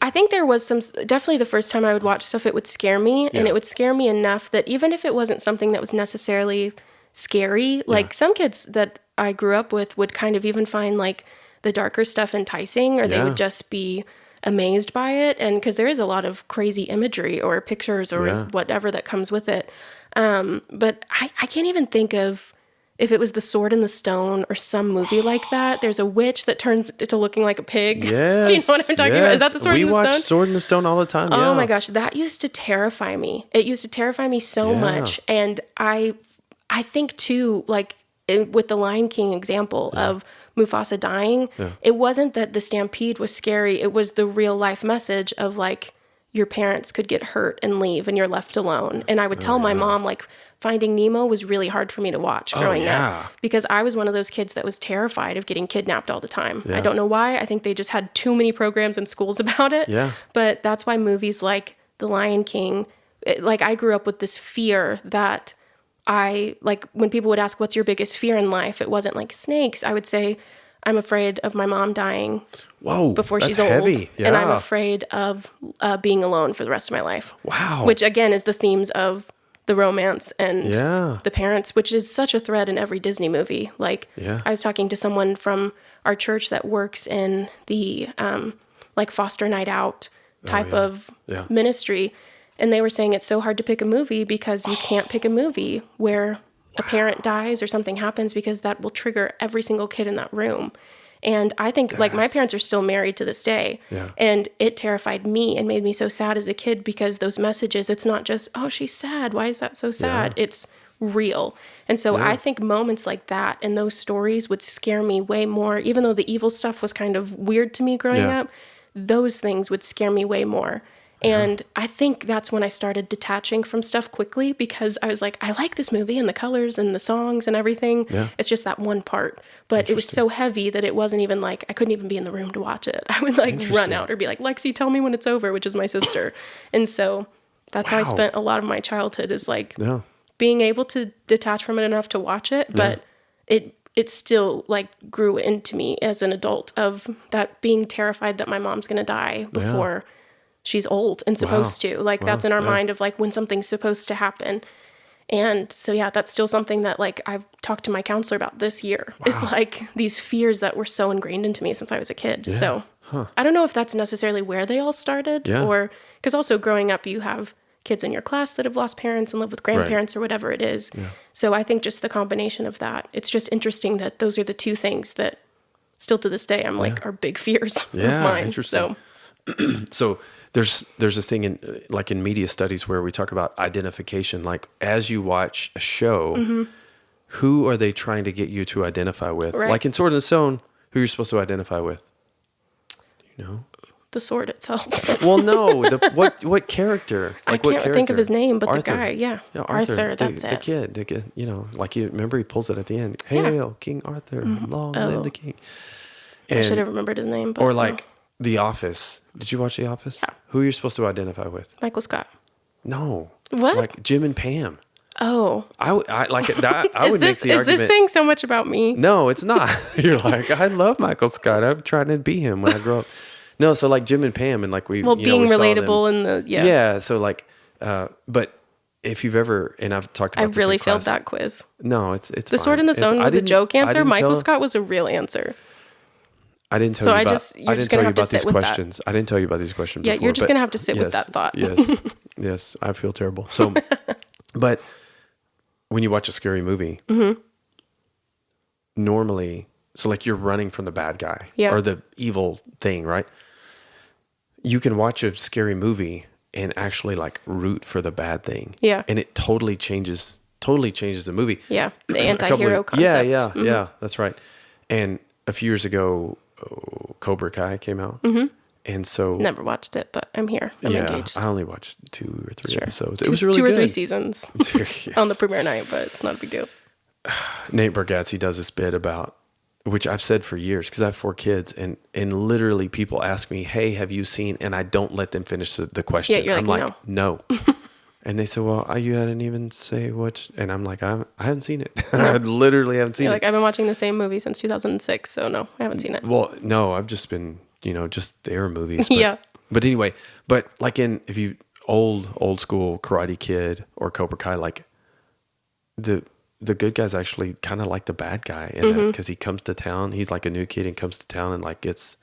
I think there was definitely the first time I would watch stuff, it would scare me. And it would scare me enough that even if it wasn't something that was necessarily scary, like some kids that I grew up with would kind of even find like the darker stuff enticing, or they would just be amazed by it. And because there is a lot of crazy imagery or pictures or whatever that comes with it. But I can't even think of if it was The Sword in the Stone or some movie like that. There's a witch that turns into looking like a pig. Yes. Do you know what I'm talking about? Is that The Sword in the Stone? We watch Sword in the Stone all the time. Oh my gosh. That used to terrify me. It used to terrify me so much. And I think too, like with the Lion King example of Mufasa dying, it wasn't that the stampede was scary. It was the real life message of like, your parents could get hurt and leave and you're left alone. And I would tell my mom, like, Finding Nemo was really hard for me to watch growing up because I was one of those kids that was terrified of getting kidnapped all the time. I don't know why. I think they just had too many programs in schools about it. But that's why movies like The Lion King, I grew up with this fear that when people would ask, what's your biggest fear in life? It wasn't like snakes. I would say, I'm afraid of my mom dying before she's old. Heavy. Yeah. And I'm afraid of being alone for the rest of my life. Wow. Which again is the themes of the romance and the parents, which is such a thread in every Disney movie. I was talking to someone from our church that works in the foster night out type of ministry. And they were saying it's so hard to pick a movie because you can't pick a movie where a parent dies or something happens, because that will trigger every single kid in that room. And I think my parents are still married to this day. And it terrified me and made me so sad as a kid, because those messages, it's not just, oh, she's sad. Why is that so sad? It's real. And so I think moments like that and those stories would scare me way more. Even though the evil stuff was kind of weird to me growing up, those things would scare me way more. And I think that's when I started detaching from stuff quickly, because I was like, I like this movie and the colors and the songs and everything. It's just that one part. But it was so heavy that it wasn't even I couldn't even be in the room to watch it. I would run out or be like, Lexi, tell me when it's over, which is my sister. And so that's how I spent a lot of my childhood, is being able to detach from it enough to watch it. But it still like grew into me as an adult of that being terrified that my mom's going to die before she's old and supposed to. Like that's in our mind of like when something's supposed to happen. And so, yeah, that's still something that like I've talked to my counselor about this year. Is like these fears that were so ingrained into me since I was a kid. Yeah. So I don't know if that's necessarily where they all started or because also growing up, you have kids in your class that have lost parents and live with grandparents or whatever it is. Yeah. So I think just the combination of that, it's just interesting that those are the two things that still to this day, I'm like, are big fears of mine. Interesting. So there's this thing in media studies where we talk about identification. Like as you watch a show, who are they trying to get you to identify with? Right. Like in Sword in the Stone, who you're supposed to identify with? Do you know? The sword itself. Well, no. What character? Like, I can't think of his name, but Arthur. The guy, Arthur, that's the kid. The kid, you know, like you remember he pulls it at the end. Hail, King Arthur, long live the king. And, I should have remembered his name. But or like The Office. Did you watch The Office? Yeah. Who are you supposed to identify with? Michael Scott. No. What? Like Jim and Pam. Oh. I like that. I would make the argument. Is this saying so much about me? No, it's not. You're like, I love Michael Scott. I'm trying to be him when I grow up. No, so like Jim and Pam and like being relatable and the yeah. So like, but if you've ever and I've talked about, I really failed that quiz. No, it's the Sword in the Stone was a joke answer. Michael Scott was a real answer. I didn't tell you about. I didn't tell you about these questions. I didn't tell you about these questions. Yeah, before, you're just gonna have to sit with that thought. Yes, I feel terrible. So, but when you watch a scary movie, normally, so like you're running from the bad guy or the evil thing, right? You can watch a scary movie and actually like root for the bad thing. Yeah. And it totally changes the movie. Yeah. The anti-hero concept. Yeah. That's right. And a few years ago, Cobra Kai came out. And so. Never watched it, but I'm here. I'm engaged. I only watched 2 or 3 episodes. It was really good. 2 or 3 seasons on the premiere night, but it's not a big deal. Nate Bargatze does this bit about, which I've said for years because I have 4 kids and literally people ask me, hey, have you seen, and I don't let them finish the question. Yeah, you're I'm like, no. And they say, well, you hadn't even say what, and I'm like, I haven't seen it. I literally haven't seen it. Like, I've been watching the same movie since 2006, so no, I haven't seen it. Well, no, I've just been, just their movies. But, But anyway, like if you, old school Karate Kid or Cobra Kai, like the good guy's actually kind of like the bad guy in that because he comes to town. He's like a new kid and comes to town and like gets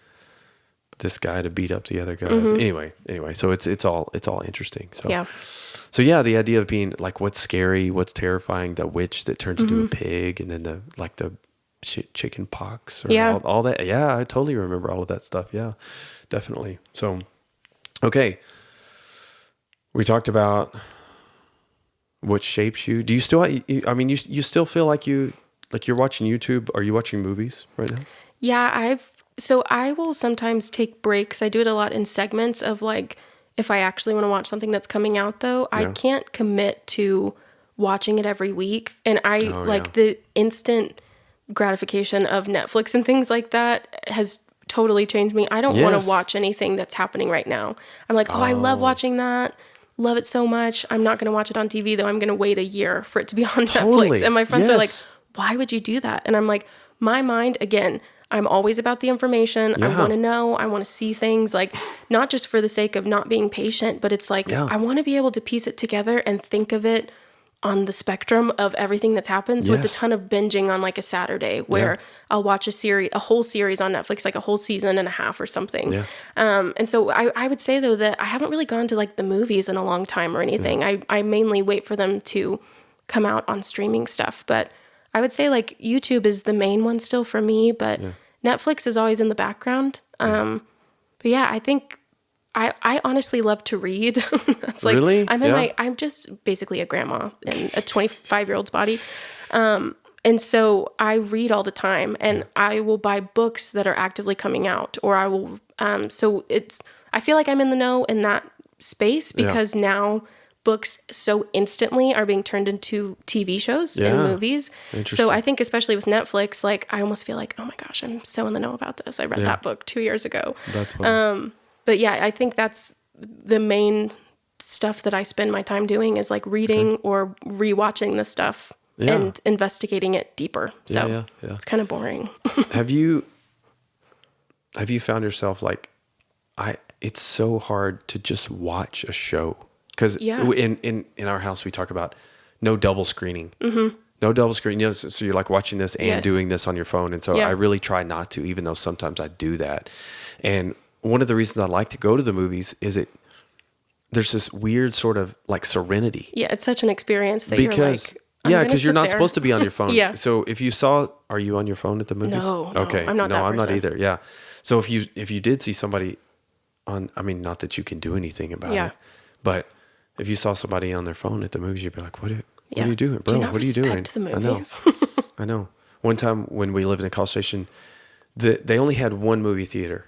this guy to beat up the other guys. Anyway, so it's all interesting. So the idea of being like, what's scary, what's terrifying, the witch that turns into a pig, and then the chicken pox or all that. Yeah, I totally remember all of that stuff. Yeah, definitely. So, okay, we talked about what shapes you. Do you still, you still feel like you're watching YouTube? Are you watching movies right now? Yeah, so I will sometimes take breaks. I do it a lot in segments of like, if I actually want to watch something that's coming out though, I can't commit to watching it every week. And the instant gratification of Netflix and things like that has totally changed me. I don't want to watch anything that's happening right now. I'm like, I love watching that. Love it so much. I'm not going to watch it on TV though. I'm going to wait a year for it to be on Netflix. And my friends are like, why would you do that? And I'm like, my mind, again, I'm always about the information. Yeah. I want to know. I want to see things, like not just for the sake of not being patient, but it's like, I want to be able to piece it together and think of it on the spectrum of everything that's happened. So it's a ton of binging on like a Saturday where I'll watch a whole series on Netflix, like a whole season and a half or something. Yeah. And so I would say though that I haven't really gone to like the movies in a long time or anything. Yeah. I mainly wait for them to come out on streaming stuff, but I would say like YouTube is the main one still for me, but Netflix is always in the background. But yeah, I think I honestly love to read. It's like, really? I'm just basically a grandma in a 25-year-old's body. And so I read all the time and I will buy books that are actively coming out, or I will, I feel like I'm in the know in that space because now books so instantly are being turned into TV shows and movies. So I think especially with Netflix, like I almost feel like, oh my gosh, I'm so in the know about this. I read that book 2 years ago. That's funny. But yeah, I think that's the main stuff that I spend my time doing is like reading or rewatching the stuff and investigating it deeper. So yeah. it's kind of boring. Have you found yourself like, it's so hard to just watch a show? Because in our house, we talk about no double screening. Mm-hmm. No double screening. You know, so you're like watching this and doing this on your phone. And so I really try not to, even though sometimes I do that. And one of the reasons I like to go to the movies is there's this weird sort of like serenity. Yeah, it's such an experience that you're like, because you're not supposed to be on your phone. Yeah. So if you are you on your phone at the movies? No, okay. I'm not that person. I'm not either. Yeah. So if you did see somebody not that you can do anything about it, but if you saw somebody on their phone at the movies, you'd be like, what are you doing, bro? What are you doing? The movies? I know. One time when we lived in College Station, they only had one movie theater,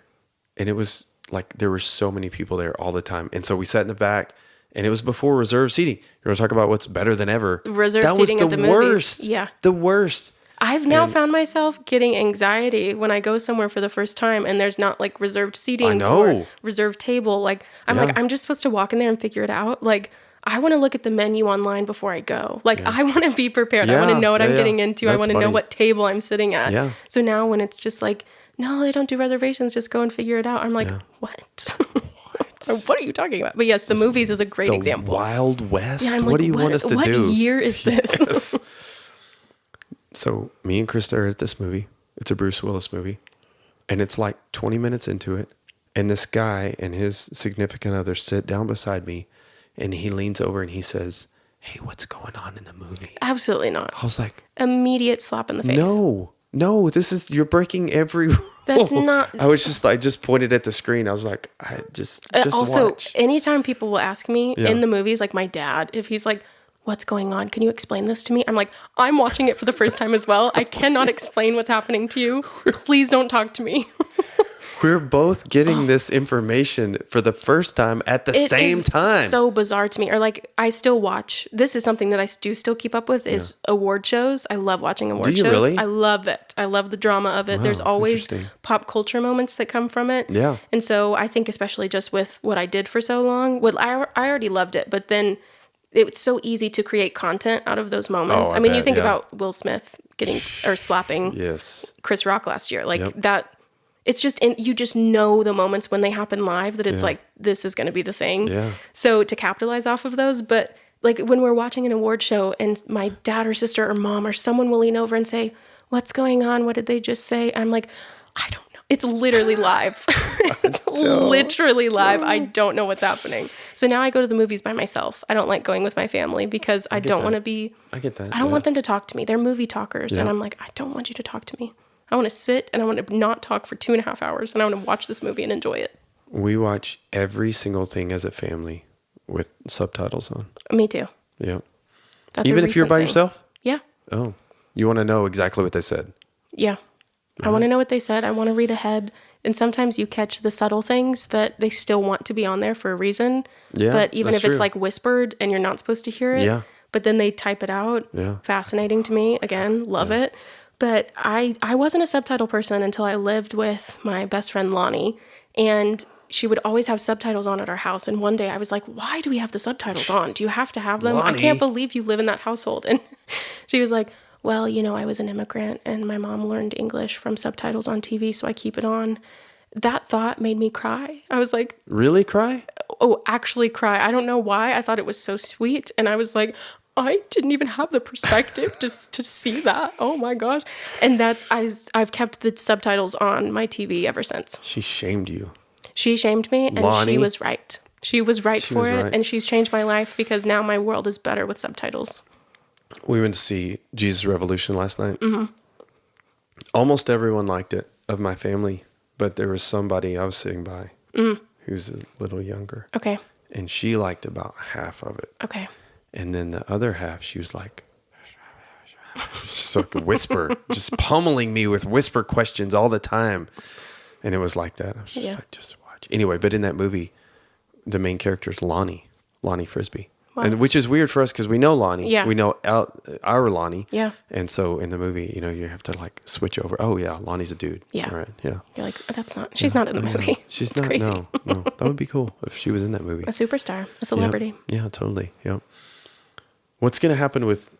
and it was like there were so many people there all the time. And so we sat in the back, and it was before reserved seating. You're going to talk about what's better than ever. Reserved seating at the movies. Yeah. The worst. I've now found myself getting anxiety when I go somewhere for the first time and there's not like reserved seatings or reserved table. Like I'm just supposed to walk in there and figure it out. Like I want to look at the menu online before I go. Like I want to be prepared. I want to know what I'm getting into. I want to know what table I'm sitting at. Yeah. So now when it's just like, no, they don't do reservations, just go and figure it out. I'm like, what? What are you talking about? But yes, the movies is a great example. Wild West? Yeah, what do you want us to do? What year is this? Yes. So me and Krista are at this movie. It's a Bruce Willis movie. And it's like 20 minutes into it. And this guy and his significant other sit down beside me. And he leans over and he says, hey, what's going on in the movie? Absolutely not. I was like, immediate slap in the face. No, you're breaking every rule. That's not. I just pointed at the screen. I was like, I just also, watch. Anytime people will ask me in the movies, like my dad, if he's like, what's going on? Can you explain this to me? I'm like, I'm watching it for the first time as well. I cannot explain what's happening to you. Please don't talk to me. We're both getting this information for the first time at the same time. It's so bizarre to me. Or like, I still watch. This is something that I do still keep up with is award shows. I love watching award shows. Do you really? I love it. I love the drama of it. Wow, there's always pop culture moments that come from it. Yeah. And so I think especially just with what I did for so long, I already loved it, but then it's so easy to create content out of those moments. I mean, you think about Will Smith slapping Chris Rock last year. Like that. It's just, you just know the moments when they happen live that it's like, this is going to be the thing. Yeah. So to capitalize off of those, but like when we're watching an award show and my dad or sister or mom or someone will lean over and say, what's going on? What did they just say? I'm like, I don't know. It's literally live. It's literally live. I don't know what's happening. So now I go to the movies by myself. I don't like going with my family because I don't want to be. I get that. I don't want them to talk to me. They're movie talkers. And I'm like, I don't want you to talk to me. I want to sit and I want to not talk for 2.5 hours and I want to watch this movie and enjoy it. We watch every single thing as a family with subtitles on. Me too. Yeah. That's even if you're by yourself? Yeah. Oh, you want to know exactly what they said? Yeah. I want to know what they said. I want to read ahead. And sometimes you catch the subtle things that they still want to be on there for a reason. Yeah. But even if it's like whispered and you're not supposed to hear it, but then they type it out. Yeah. Fascinating to me. Again, love it. But I wasn't a subtitle person until I lived with my best friend Lonnie, and she would always have subtitles on at our house. And one day I was like, why do we have the subtitles on? Do you have to have them? Lonnie. I can't believe you live in that household. And she was like, well, I was an immigrant and my mom learned English from subtitles on TV, so I keep it on. That thought made me cry. I was like... Really cry? Oh, actually cry. I don't know why. I thought it was so sweet. And I was like... I didn't even have the perspective just to see that. Oh my gosh. And I've kept the subtitles on my TV ever since. She shamed you. She shamed me and Lonnie. She was right. She was right for it. And she's changed my life because now my world is better with subtitles. We went to see Jesus Revolution last night. Mm-hmm. Almost everyone liked it of my family, but there was somebody I was sitting by who's a little younger. Okay. And she liked about half of it. Okay. And then the other half, she was like, just like a whisper, just pummeling me with whisper questions all the time. And it was like that. I was just like, just watch. Anyway, but in that movie, the main character is Lonnie Frisbee. Wow. And which is weird for us because we know Lonnie. Yeah. We know our Lonnie. Yeah. And so in the movie, you have to like switch over. Oh, yeah, Lonnie's a dude. Yeah. All right. Yeah. You're like, oh, that's not, she's not in the movie. She's not. Crazy. No. That would be cool if she was in that movie. A superstar, a celebrity. Yeah, totally. Yeah. What's going to happen with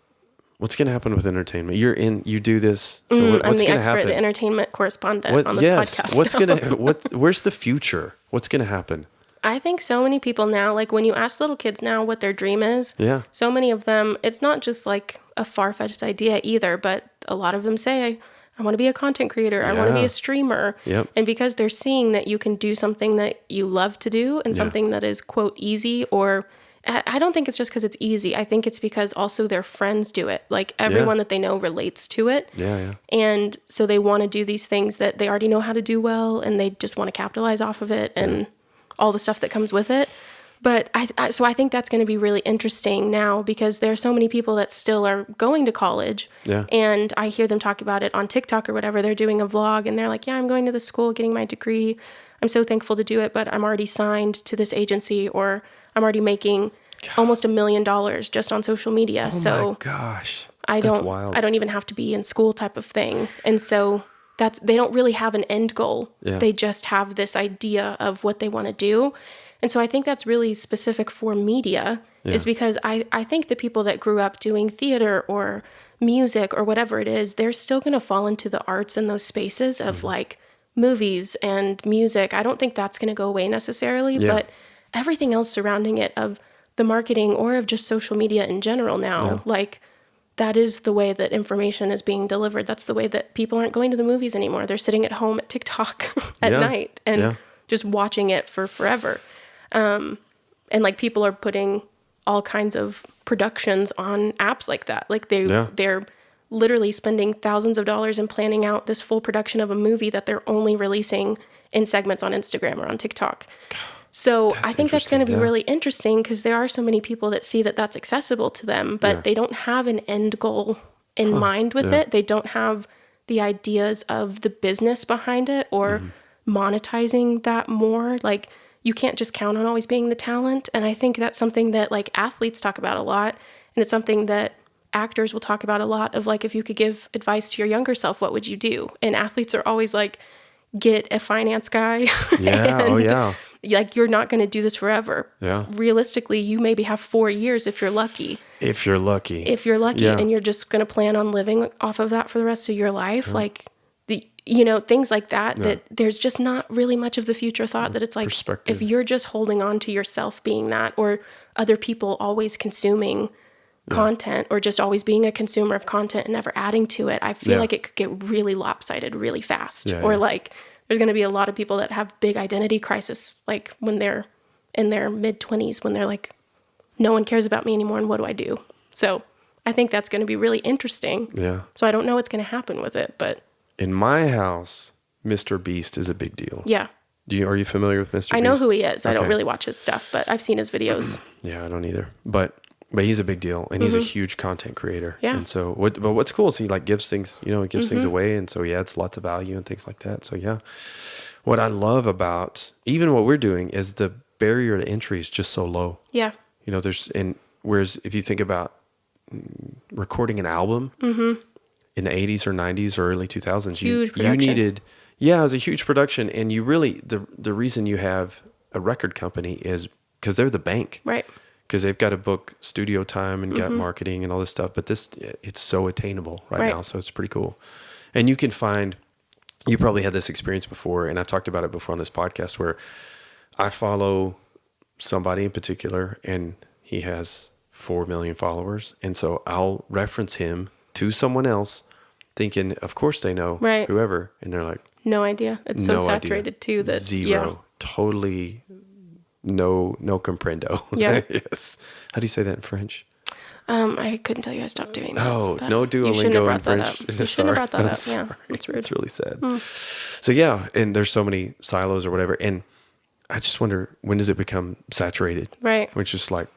What's going to happen with entertainment? You do this. So I'm what's the going to expert, happen? the entertainment correspondent on this podcast. Where's the future? What's going to happen? I think so many people now, like when you ask little kids now what their dream is, so many of them, it's not just like a far-fetched idea either, but a lot of them say, I want to be a content creator. I want to be a streamer. Yep. And because they're seeing that you can do something that you love to do and something that is, quote, easy, or I don't think it's just because it's easy. I think it's because also their friends do it. Like everyone that they know relates to it. Yeah. And so they want to do these things that they already know how to do well, and they just want to capitalize off of it and all the stuff that comes with it. But so I think that's going to be really interesting now because there are so many people that still are going to college. Yeah. And I hear them talk about it on TikTok or whatever. They're doing a vlog and they're like, yeah, I'm going to the school, getting my degree. I'm so thankful to do it, but I'm already signed to this agency, or I'm already making almost $1 million just on social media. Oh my gosh. That's wild. I don't even have to be in school type of thing. And so they don't really have an end goal. Yeah. They just have this idea of what they want to do. And so I think that's really specific for media is because I think the people that grew up doing theater or music or whatever it is, they're still going to fall into the arts and those spaces of like movies and music. I don't think that's going to go away necessarily, but everything else surrounding it, of the marketing or of just social media in general now, like that is the way that information is being delivered. That's the way that people aren't going to the movies anymore. They're sitting at home at TikTok at night and just watching it for forever. And like people are putting all kinds of productions on apps like that. Like they're literally spending thousands of dollars and planning out this full production of a movie that they're only releasing in segments on Instagram or on TikTok. So I think that's going to be really interesting because there are so many people that see that that's accessible to them, but they don't have an end goal in mind with it. They don't have the ideas of the business behind it or monetizing that more. Like you can't just count on always being the talent. And I think that's something that like athletes talk about a lot. And it's something that actors will talk about a lot of like, if you could give advice to your younger self, what would you do? And athletes are always like, get a finance guy. Like you're not going to do this forever. Yeah. Realistically, you maybe have 4 years if you're lucky. If you're lucky, and you're just going to plan on living off of that for the rest of your life. Like things like that, that there's just not really much of the future thought that it's like, if you're just holding on to yourself being that, or other people always consuming content or just always being a consumer of content and never adding to it, I feel like it could get really lopsided really fast. Like there's going to be a lot of people that have big identity crisis, like when they're in their mid-20s, when they're like, no one cares about me anymore, and what do I do? So I think that's going to be really interesting. Yeah. So I don't know what's going to happen with it, but in my house, Mr. Beast is a big deal. Yeah. Are you familiar with Mr. Beast? I know who he is. Okay. I don't really watch his stuff, but I've seen his videos. Yeah, I don't either. But he's a big deal, and he's a huge content creator. Yeah. And so, what's cool is he like gives things, he gives things away, and so he adds lots of value and things like that. So yeah, what I love about even what we're doing is the barrier to entry is just so low. Yeah. Whereas if you think about recording an album in the 80s or 90s or early 2000s, you needed, it was a huge production, and you really the reason you have a record company is because they're the bank, right? Because they've got to book studio time and got marketing and all this stuff. But it's so attainable right now. So it's pretty cool. And you can find, you probably had this experience before, and I've talked about it before on this podcast, where I follow somebody in particular and he has 4 million followers. And so I'll reference him to someone else thinking, of course they know whoever. And they're like, no idea. It's so saturated too that zero, totally no comprendo. Yeah. Yes. How do you say that in French? I couldn't tell you. I stopped doing that. Oh, no Duolingo in French. You shouldn't have brought that up. Yeah, it's rude. It's really sad. So yeah, and there's so many silos or whatever. And I just wonder, when does it become saturated? Right. Which is like...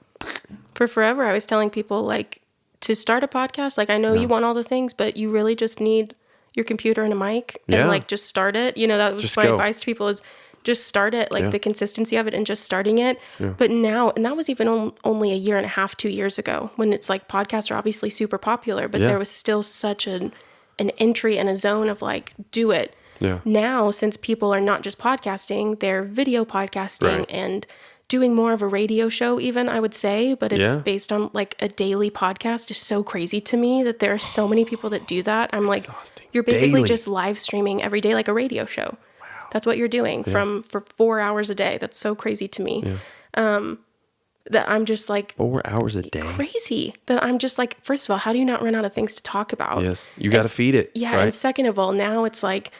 For forever, I was telling people, like, to start a podcast, like, I know you want all the things, but you really just need your computer and a mic and like just start it. That was just my advice to people, is just start it, like the consistency of it and just starting it. Yeah. But now, and that was even only a year and a half, 2 years ago, when it's like podcasts are obviously super popular, but there was still such an entry and a zone of like, do it. Yeah. Now, since people are not just podcasting, they're video podcasting and doing more of a radio show even, I would say, but it's Yeah. based on like a daily podcast is so crazy to me that there are so many people that do that. I'm like, Exhausting. you're basically Daily. just live streaming every day like a radio show. Wow. That's what you're doing for 4 hours a day. That's so crazy to me. Yeah. That I'm just like 4 hours a day. crazy that I'm just like, first of all, how do you not run out of things to talk about? Yes. You got to feed it. Yeah. Right? And second of all, now it's like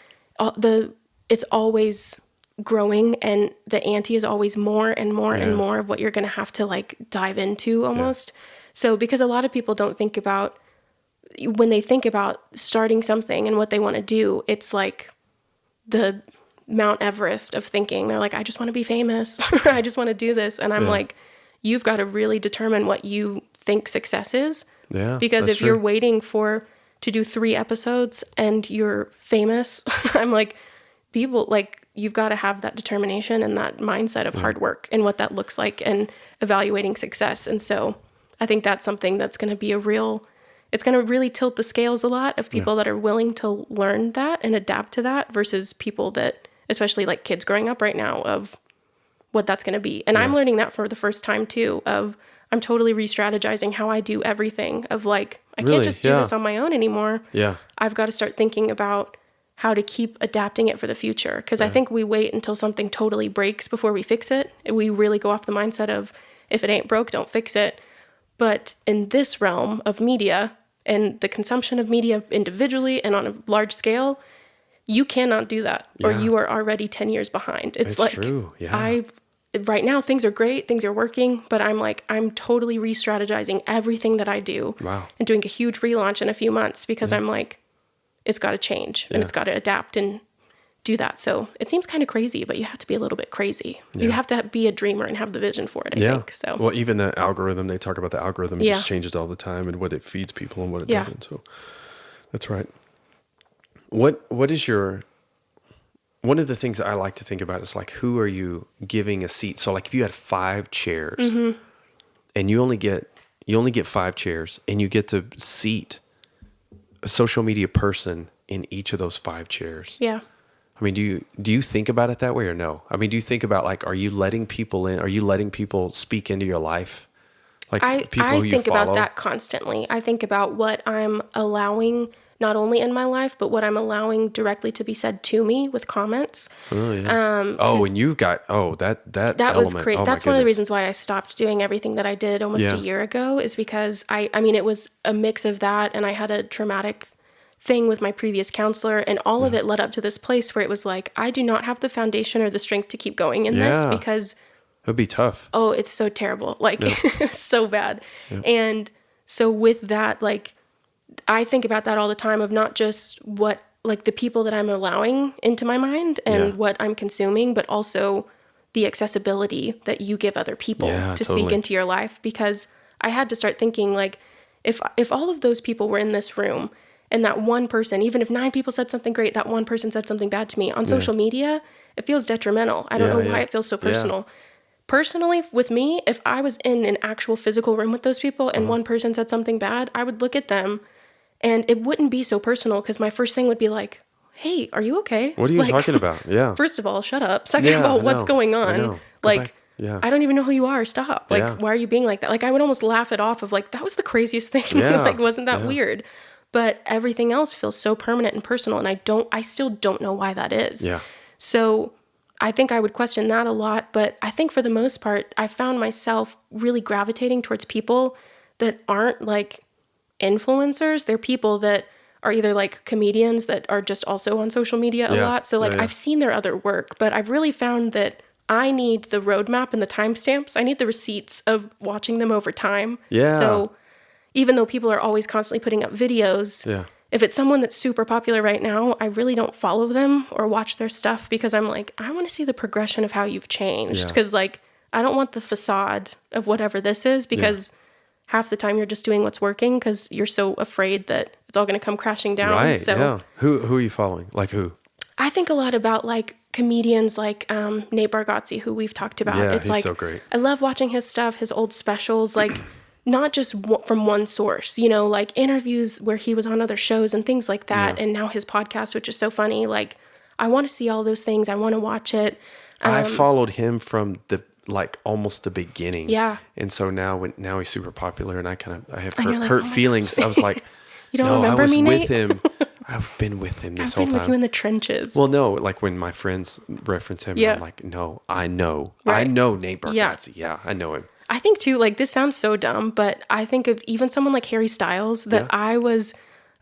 it's always growing and the ante is always more and more and more of what you're going to have to like dive into almost. So because a lot of people don't think about, when they think about starting something and what they want to do, it's like the Mount Everest of thinking. They're like, I just want to be famous. I just want to do this. And I'm like, you've got to really determine what you think success is. Yeah. Because if you're waiting to do 3 episodes and you're famous, I'm like, people like, you've got to have that determination and that mindset of hard work and what that looks like and evaluating success. And so I think that's something that's going to be it's going to really tilt the scales a lot of people that are willing to learn that and adapt to that versus people that, especially like kids growing up right now, of what that's going to be. And I'm learning that for the first time too, I'm totally re-strategizing how I do everything of like, I can't just do this on my own anymore. Yeah. I've got to start thinking about how to keep adapting it for the future. Because I think we wait until something totally breaks before we fix it. We really go off the mindset of, if it ain't broke, don't fix it. But in this realm of media and the consumption of media individually and on a large scale, you cannot do that or you are already 10 years behind. It's like, true. Yeah. Right now things are great, things are working, but I'm totally re-strategizing everything that I do and doing a huge relaunch in a few months because I'm like, it's got to change and it's got to adapt and do that. So it seems kind of crazy, but you have to be a little bit crazy. You have to be a dreamer and have the vision for it, I think. So, well, even the algorithm, they talk about the algorithm, it just changes all the time and what it feeds people and what it doesn't. So that's right. What is one of the things that I like to think about is like, who are you giving a seat? So like if you had 5 chairs and you only get 5 chairs and you get to seat a social media person in each of those 5 chairs. Yeah. I mean, do you think about it that way or no? I mean, do you think about like, are you letting people in? Are you letting people speak into your life? Like people who you think follow? about that constantly. I think about what I'm allowing not only in my life, but what I'm allowing directly to be said to me with comments. Oh, yeah. And you got, that was great. Oh, that's one of the reasons why I stopped doing everything that I did almost a year ago is because I mean, it was a mix of that. And I had a traumatic thing with my previous counselor and all of it led up to this place where it was like, I do not have the foundation or the strength to keep going in this because it would be tough. Oh, it's so terrible. Like it's so bad. And so with that, like, I think about that all the time of not just what, like the people that I'm allowing into my mind and what I'm consuming, but also the accessibility that you give other people to speak into your life. Because I had to start thinking like, if all of those people were in this room and that one person, even if 9 people said something great, that one person said something bad to me on social media, it feels detrimental. I don't know why it feels so personal. Personally, with me, if I was in an actual physical room with those people and one person said something bad, I would look at them and it wouldn't be so personal because my first thing would be like, hey, are you okay? What are you talking about? Yeah. First of all, shut up. Second of all, what's going on? Like, I don't even know who you are. Stop. Like, why are you being like that? Like, I would almost laugh it off of like, that was the craziest thing. Like, wasn't that weird? But everything else feels so permanent and personal. And I still don't know why that is. Yeah. So I think I would question that a lot. But I think for the most part, I found myself really gravitating towards people that aren't like influencers. They're people that are either like comedians that are just also on social media a lot. So like I've seen their other work, but I've really found that I need the roadmap and the timestamps. I need the receipts of watching them over time. Yeah. So even though people are always constantly putting up videos, if it's someone that's super popular right now, I really don't follow them or watch their stuff because I'm like, I want to see the progression of how you've changed. Because like, I don't want the facade of whatever this is because half the time you're just doing what's working because you're so afraid that it's all going to come crashing down. Right. So Who are you following? Like who? I think a lot about like comedians like Nate Bargatze, who we've talked about. Yeah, it's he's like, so great. I love watching his stuff, his old specials, like not just from one source, you know, like interviews where he was on other shows and things like that. And now his podcast, which is so funny. Like I want to see all those things. I want to watch it. I followed him from like almost the beginning. Yeah. And so now he's super popular, and I have And you're like, hurt oh my feelings. I was like, You don't no, remember I was me, with Nate? him. I've been with him this I've whole been time. with you in the trenches. Well, no, like when my friends reference him, Yeah. I'm like, no, I know. Right. I know Nate Yeah. Bargatze. Yeah, I know him. I think too, like this sounds so dumb, but I think of even someone like Harry Styles that I was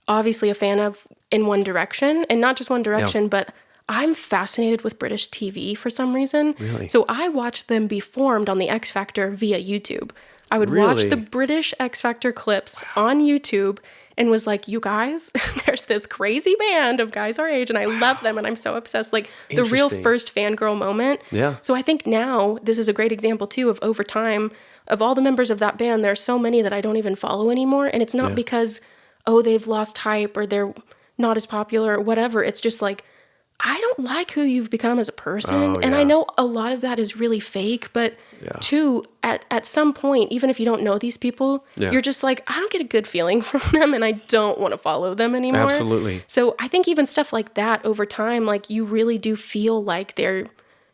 obviously a fan of in One Direction, and not just One Direction, but I'm fascinated with British TV for some reason. Really? So I watched them be formed on the X Factor via YouTube. I would watch the British X Factor clips on YouTube and was like, you guys, there's this crazy band of guys our age, and I love them, and I'm so obsessed. Like the real first fangirl moment. Yeah. So I think now this is a great example too of over time, of all the members of that band, there are so many that I don't even follow anymore. And it's not because, they've lost hype or they're not as popular or whatever. It's just like, I don't like who you've become as a person. And I know a lot of that is really fake, but two, at some point, even if you don't know these people, you're just like, I don't get a good feeling from them, and I don't want to follow them anymore. Absolutely. So I think even stuff like that over time, like you really do feel like they're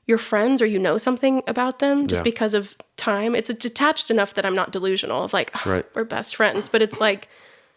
your friends or you know something about them just because of time. It's detached enough that I'm not delusional of like, we're best friends. But it's like,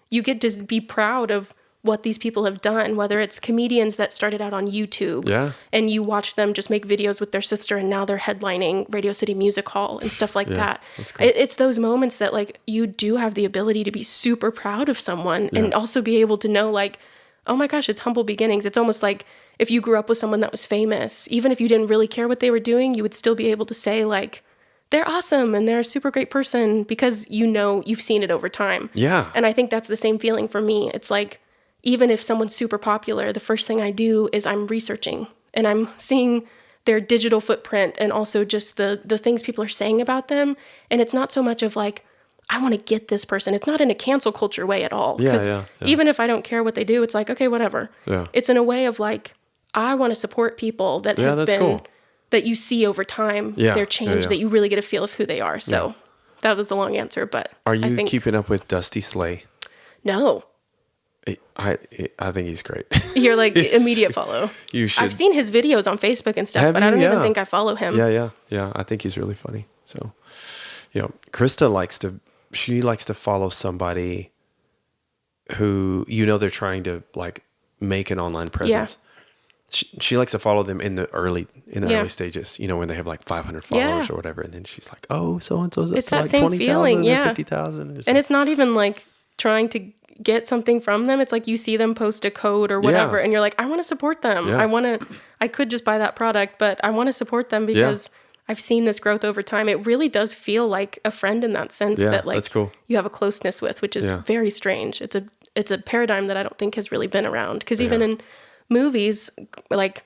you get to be proud of what these people have done, whether it's comedians that started out on YouTube and you watch them just make videos with their sister and now they're headlining Radio City Music Hall and stuff like that. That's cool. It's those moments that like you do have the ability to be super proud of someone and also be able to know like, oh my gosh, it's humble beginnings. It's almost like if you grew up with someone that was famous, even if you didn't really care what they were doing, you would still be able to say like, they're awesome and they're a super great person because you know you've seen it over time. Yeah. And I think that's the same feeling for me. It's like, even if someone's super popular, the first thing I do is I'm researching and I'm seeing their digital footprint and also just the things people are saying about them. And it's not so much of like, I want to get this person. It's not in a cancel culture way at all. Because even if I don't care what they do, it's like, okay, whatever. Yeah. It's in a way of like, I want to support people that have been, that you see over time, their change, that you really get a feel of who they are. So that was a long answer, but are you keeping up with Dusty Slay? No. I think he's great. You're like immediate follow. You should. I've seen his videos on Facebook and stuff, but I don't even think I follow him. Yeah. I think he's really funny. So, Krista likes to follow somebody who, they're trying to like make an online presence. She likes to follow them in the early stages, when they have like 500 followers or whatever. And then she's like, oh, so-and-so's up to like 20,000 or 50,000. And it's not even like trying to get something from them. It's like you see them post a code or whatever and you're like, I want to support them. I could just buy that product, but I want to support them because I've seen this growth over time. It really does feel like a friend in that sense that like that's cool. You have a closeness with, which is very strange. It's a paradigm that I don't think has really been around because even in movies, like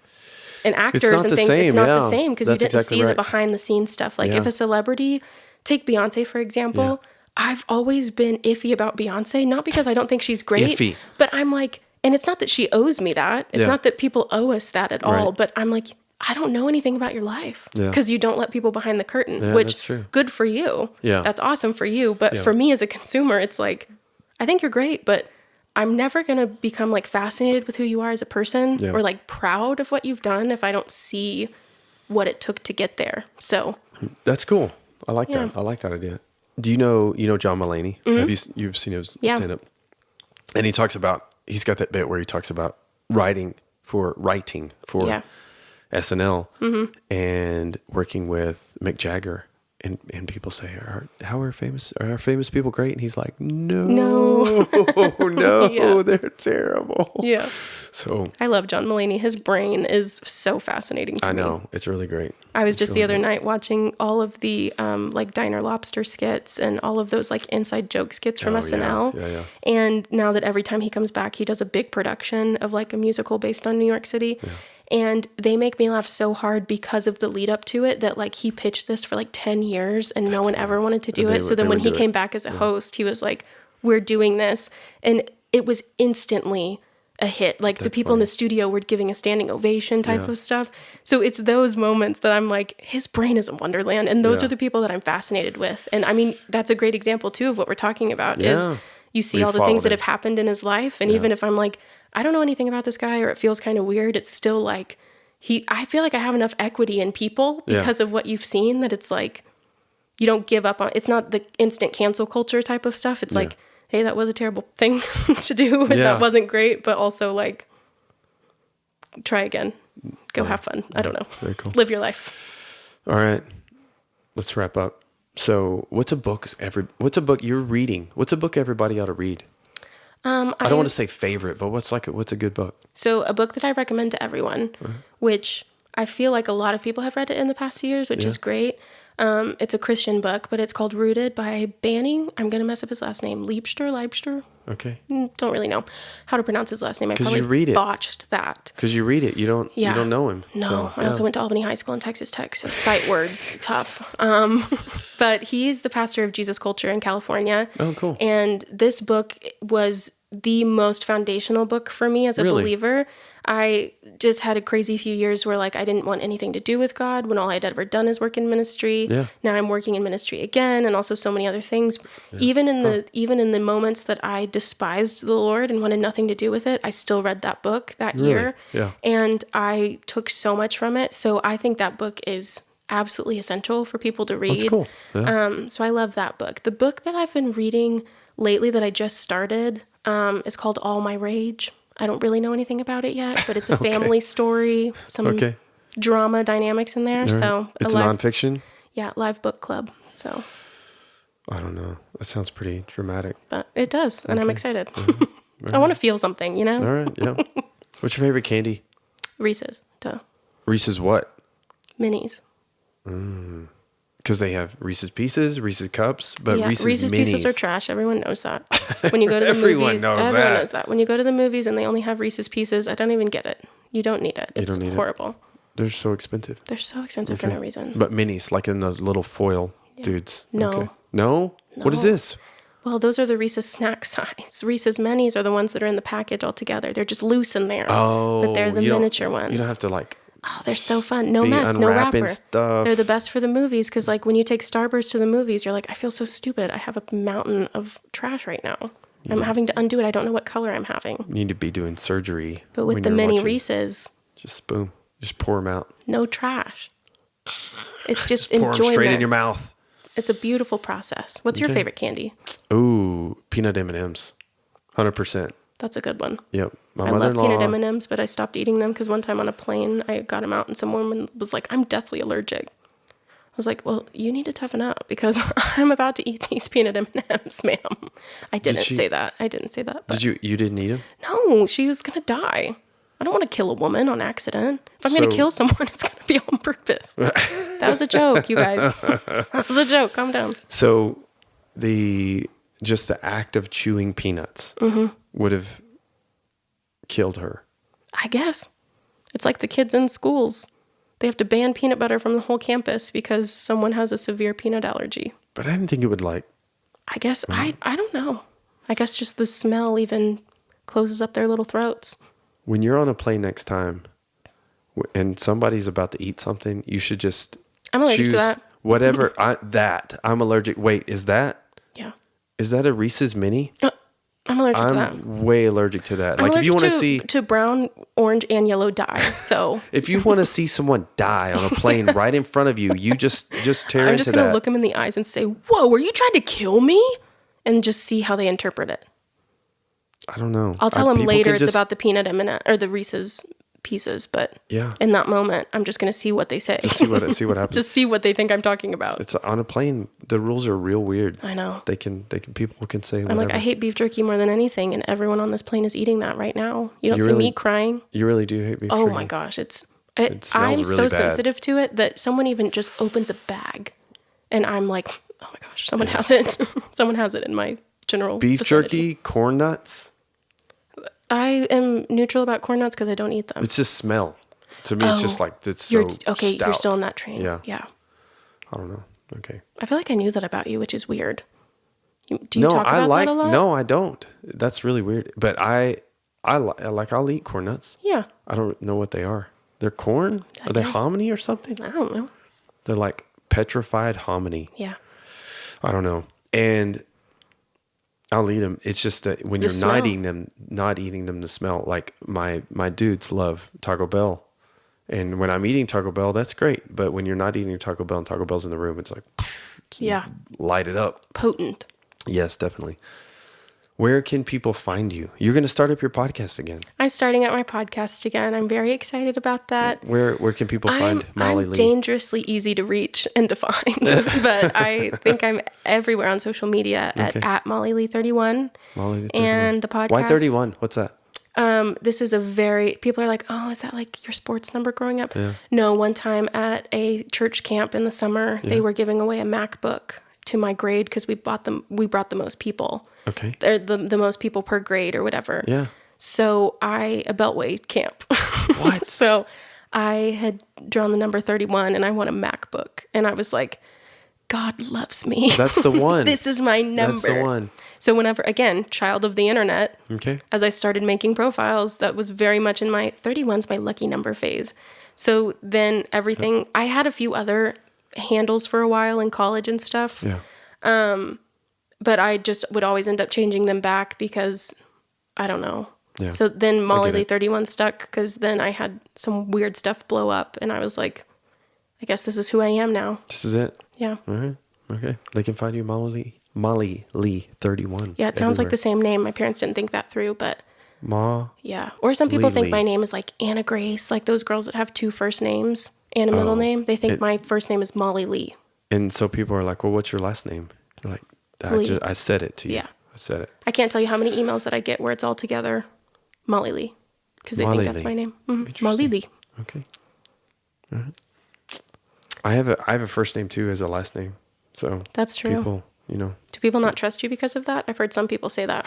in actors and things, it's not the same because you didn't see the behind the scenes stuff. Like if a celebrity, take Beyonce for example, I've always been iffy about Beyonce, not because I don't think she's great, but I'm like, and it's not that she owes me that. It's not that people owe us that at all, but I'm like, I don't know anything about your life because you don't let people behind the curtain, which good for you. Yeah. That's awesome for you. But for me as a consumer, it's like, I think you're great, but I'm never going to become like fascinated with who you are as a person or like proud of what you've done if I don't see what it took to get there. So that's cool. I like that. I like that idea. Do you know John Mulaney? Mm-hmm. Have you've seen his stand-up? And he's got that bit where he talks about writing for SNL and working with Mick Jagger. And people say, how are our famous people great? And he's like, no, they're terrible. Yeah. So I love John Mulaney. His brain is so fascinating to me. I know. It's really great. I was just the other night watching all of the like Diner Lobster skits and all of those like inside joke skits from SNL. Yeah. And now that every time he comes back, he does a big production of like a musical based on New York City. Yeah. And they make me laugh so hard because of the lead up to it that like he pitched this for like 10 years and no one ever wanted to do it. So then when he came back as a host, he was like, we're doing this. And it was instantly a hit. Like the people in the studio were giving a standing ovation type of stuff. So it's those moments that I'm like, his brain is a wonderland. And those are the people that I'm fascinated with. And I mean, that's a great example too of what we're talking about is you see all the things that have happened in his life. And even if I'm like, I don't know anything about this guy or it feels kind of weird, it's still like I feel like I have enough equity in people because of what you've seen that it's like, you don't give up on, it's not the instant cancel culture type of stuff. It's like, hey, that was a terrible thing to do. And that wasn't great, but also like, try again, go have fun. I don't know. Very cool. Live your life. All right. Let's wrap up. So what's a book you're reading? What's a book everybody ought to read? I don't want to say favorite, but what's a good book? So a book that I recommend to everyone, which I feel like a lot of people have read it in the past 2 years, which is great. It's a Christian book, but it's called Rooted by Banning. I'm going to mess up his last name. Leibster? Okay. Don't really know how to pronounce his last name. I probably you read it. botched that. Because you read it. You don't know him. No. So, I also went to Albany High School and Texas Tech, so sight words, tough. But he's the pastor of Jesus Culture in California. Oh, cool. And this book was the most foundational book for me as a believer. I just had a crazy few years where like I didn't want anything to do with God when all I'd ever done is work in ministry. Yeah. Now I'm working in ministry again, and also so many other things. Yeah. Even in the moments that I despised the Lord and wanted nothing to do with it, I still read that book that year. Yeah. And I took so much from it. So I think that book is absolutely essential for people to read. That's cool. Yeah. So I love that book. The book that I've been reading lately that I just started is called All My Rage. I don't really know anything about it yet, but it's a family story, some drama dynamics in there. Right. So it's nonfiction? Yeah, live book club. So I don't know. That sounds pretty dramatic. But it does, and I'm excited. I want to feel something, you know? All right, yeah. What's your favorite candy? Reese's, duh. Reese's what? Minis. Because they have Reese's Pieces, Reese's Cups, but Reese's Minis. Pieces are trash. Everyone knows that. When you go to the movies, everyone knows that. When you go to the movies and they only have Reese's Pieces, I don't even get it. You don't need it. It's horrible. They're so expensive. They're so expensive for no reason. But minis, like in those little foil dudes. No. Okay. No? What is this? Well, those are the Reese's snack size. Reese's Minis are the ones that are in the package all together. They're just loose in there. Oh. But they're the miniature ones. You don't have to like... Oh, they're so fun. No mess, no wrapper. Stuff. They're the best for the movies because, like, when you take Starburst to the movies, you're like, I feel so stupid. I have a mountain of trash right now. I'm having to undo it. I don't know what color I'm having. You need to be doing surgery. But with the mini Reese's, just boom, just pour them out. No trash. It's just pour enjoyment. Them straight in your mouth. It's a beautiful process. What's your favorite candy? Ooh, peanut M&Ms, 100%. That's a good one. Yep. I love peanut M&Ms, but I stopped eating them because one time on a plane, I got them out and some woman was like, I'm deathly allergic. I was like, well, you need to toughen up because I'm about to eat these peanut M&Ms, ma'am. I didn't say that. But you didn't eat them? No, she was going to die. I don't want to kill a woman on accident. If I'm going to kill someone, it's going to be on purpose. That was a joke, you guys. That was a joke. Calm down. So just the act of chewing peanuts would have killed her. I guess. It's like the kids in schools. They have to ban peanut butter from the whole campus because someone has a severe peanut allergy. But I didn't think it would I guess, I don't know. I guess just the smell even closes up their little throats. When you're on a plane next time and somebody's about to eat something, you should just I'm allergic to that. Whatever. I'm allergic. Wait, is that? Yeah. Is that a Reese's Mini? I'm allergic to that. I'm way allergic to that. I'm like if you want to see to brown, orange, and yellow dye. So if you want to see someone die on a plane right in front of you, you just tear into that. I'm just going to look them in the eyes and say, "Whoa, are you trying to kill me?" And just see how they interpret it. I don't know. I'll tell them later it's about the peanut M&M or the Reese's Pieces, but in that moment, I'm just going to see what they say. Just see what happens. Just see what they think I'm talking about. It's on a plane. The rules are real weird. I know. People can say whatever. I'm like, I hate beef jerky more than anything, and everyone on this plane is eating that right now. You don't see me crying. You really do hate beef jerky. Oh my gosh, it smells I'm really so bad. sensitive to it that someone even just opens a bag, and I'm like, oh my gosh, someone has it. Someone has it in my general beef vicinity. Jerky, corn nuts. I am neutral about corn nuts because I don't eat them. It's just smell. To me, it's just like it's so okay. stout. You're still on that train. Yeah. I don't know. Okay. I feel like I knew that about you, which is weird. Do you talk about that a lot? No, I don't. That's really weird. But I'll eat corn nuts. Yeah. I don't know what they are. They're corn? Are they hominy or something? I don't know. They're like petrified hominy. Yeah. I don't know. And I'll eat them. It's just that when you're not eating them, the smell. Like my dudes love Taco Bell. And when I'm eating Taco Bell, that's great. But when you're not eating Taco Bell and Taco Bell's in the room, it's like, light it up. Potent. Yes, definitely. Where can people find you? You're going to start up your podcast again. I'm starting up my podcast again. I'm very excited about that. Where can people find Molly Lee? I'm dangerously easy to reach and to find, but I think I'm everywhere on social media at Molly Lee 31. Molly Lee 31. And the podcast. Why 31? What's that? This is people are like, oh, is that like your sports number growing up? Yeah. No, one time at a church camp in the summer, they were giving away a MacBook to my grade because we brought the most people. Okay. They're the most people per grade or whatever. Yeah. So a Beltway camp. What? So I had drawn the number 31 and I won a MacBook. And I was like, God loves me. That's the one. This is my number. That's the one. So whenever, again, child of the internet, okay. As I started making profiles, that was very much in my 31's my lucky number phase. So then everything, I had a few other handles for a while in college and stuff. Yeah. But I just would always end up changing them back because I don't know. Yeah. So then Molly Lee 31 stuck because then I had some weird stuff blow up and I was like, I guess this is who I am now. This is it. Yeah. All right. Okay. They can find you Molly Lee 31. Yeah, it sounds like the same name. My parents didn't think that through, but yeah. Or some people think my name is like Anna Grace, like those girls that have two first names and a middle name. They think my first name is Molly Lee. And so people are like, well, what's your last name? You're like, I said it to you. Yeah. I said it. I can't tell you how many emails that I get where it's all together Molly Lee because they think that's my name. Mm-hmm. Molly Lee. Okay. All right. I have a first name too as a last name. So that's true. People, do people not trust you because of that? I've heard some people say that.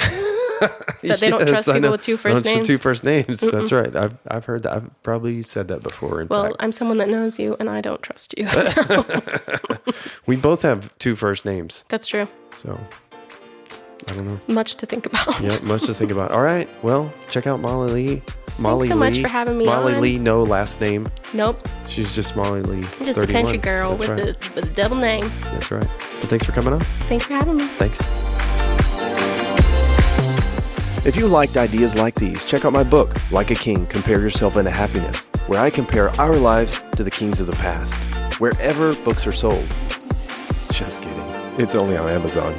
That they don't trust people with two first names. Two first names. Mm-mm. That's right. I've heard that. I've probably said that before. In fact. I'm someone that knows you, and I don't trust you. So. We both have two first names. That's true. So I don't know. Much to think about. Yeah, much to think about. All right. Well, check out Molly Lee. Thanks so much for having me Molly on. Lee, no last name. Nope. She's just Molly Lee. I'm just 31. A country girl with a double name. That's right. Well, thanks for coming on. Thanks for having me. Thanks. If you liked ideas like these, check out my book, Like a King, Compare Yourself into Happiness, where I compare our lives to the kings of the past, wherever books are sold. Just kidding. It's only on Amazon.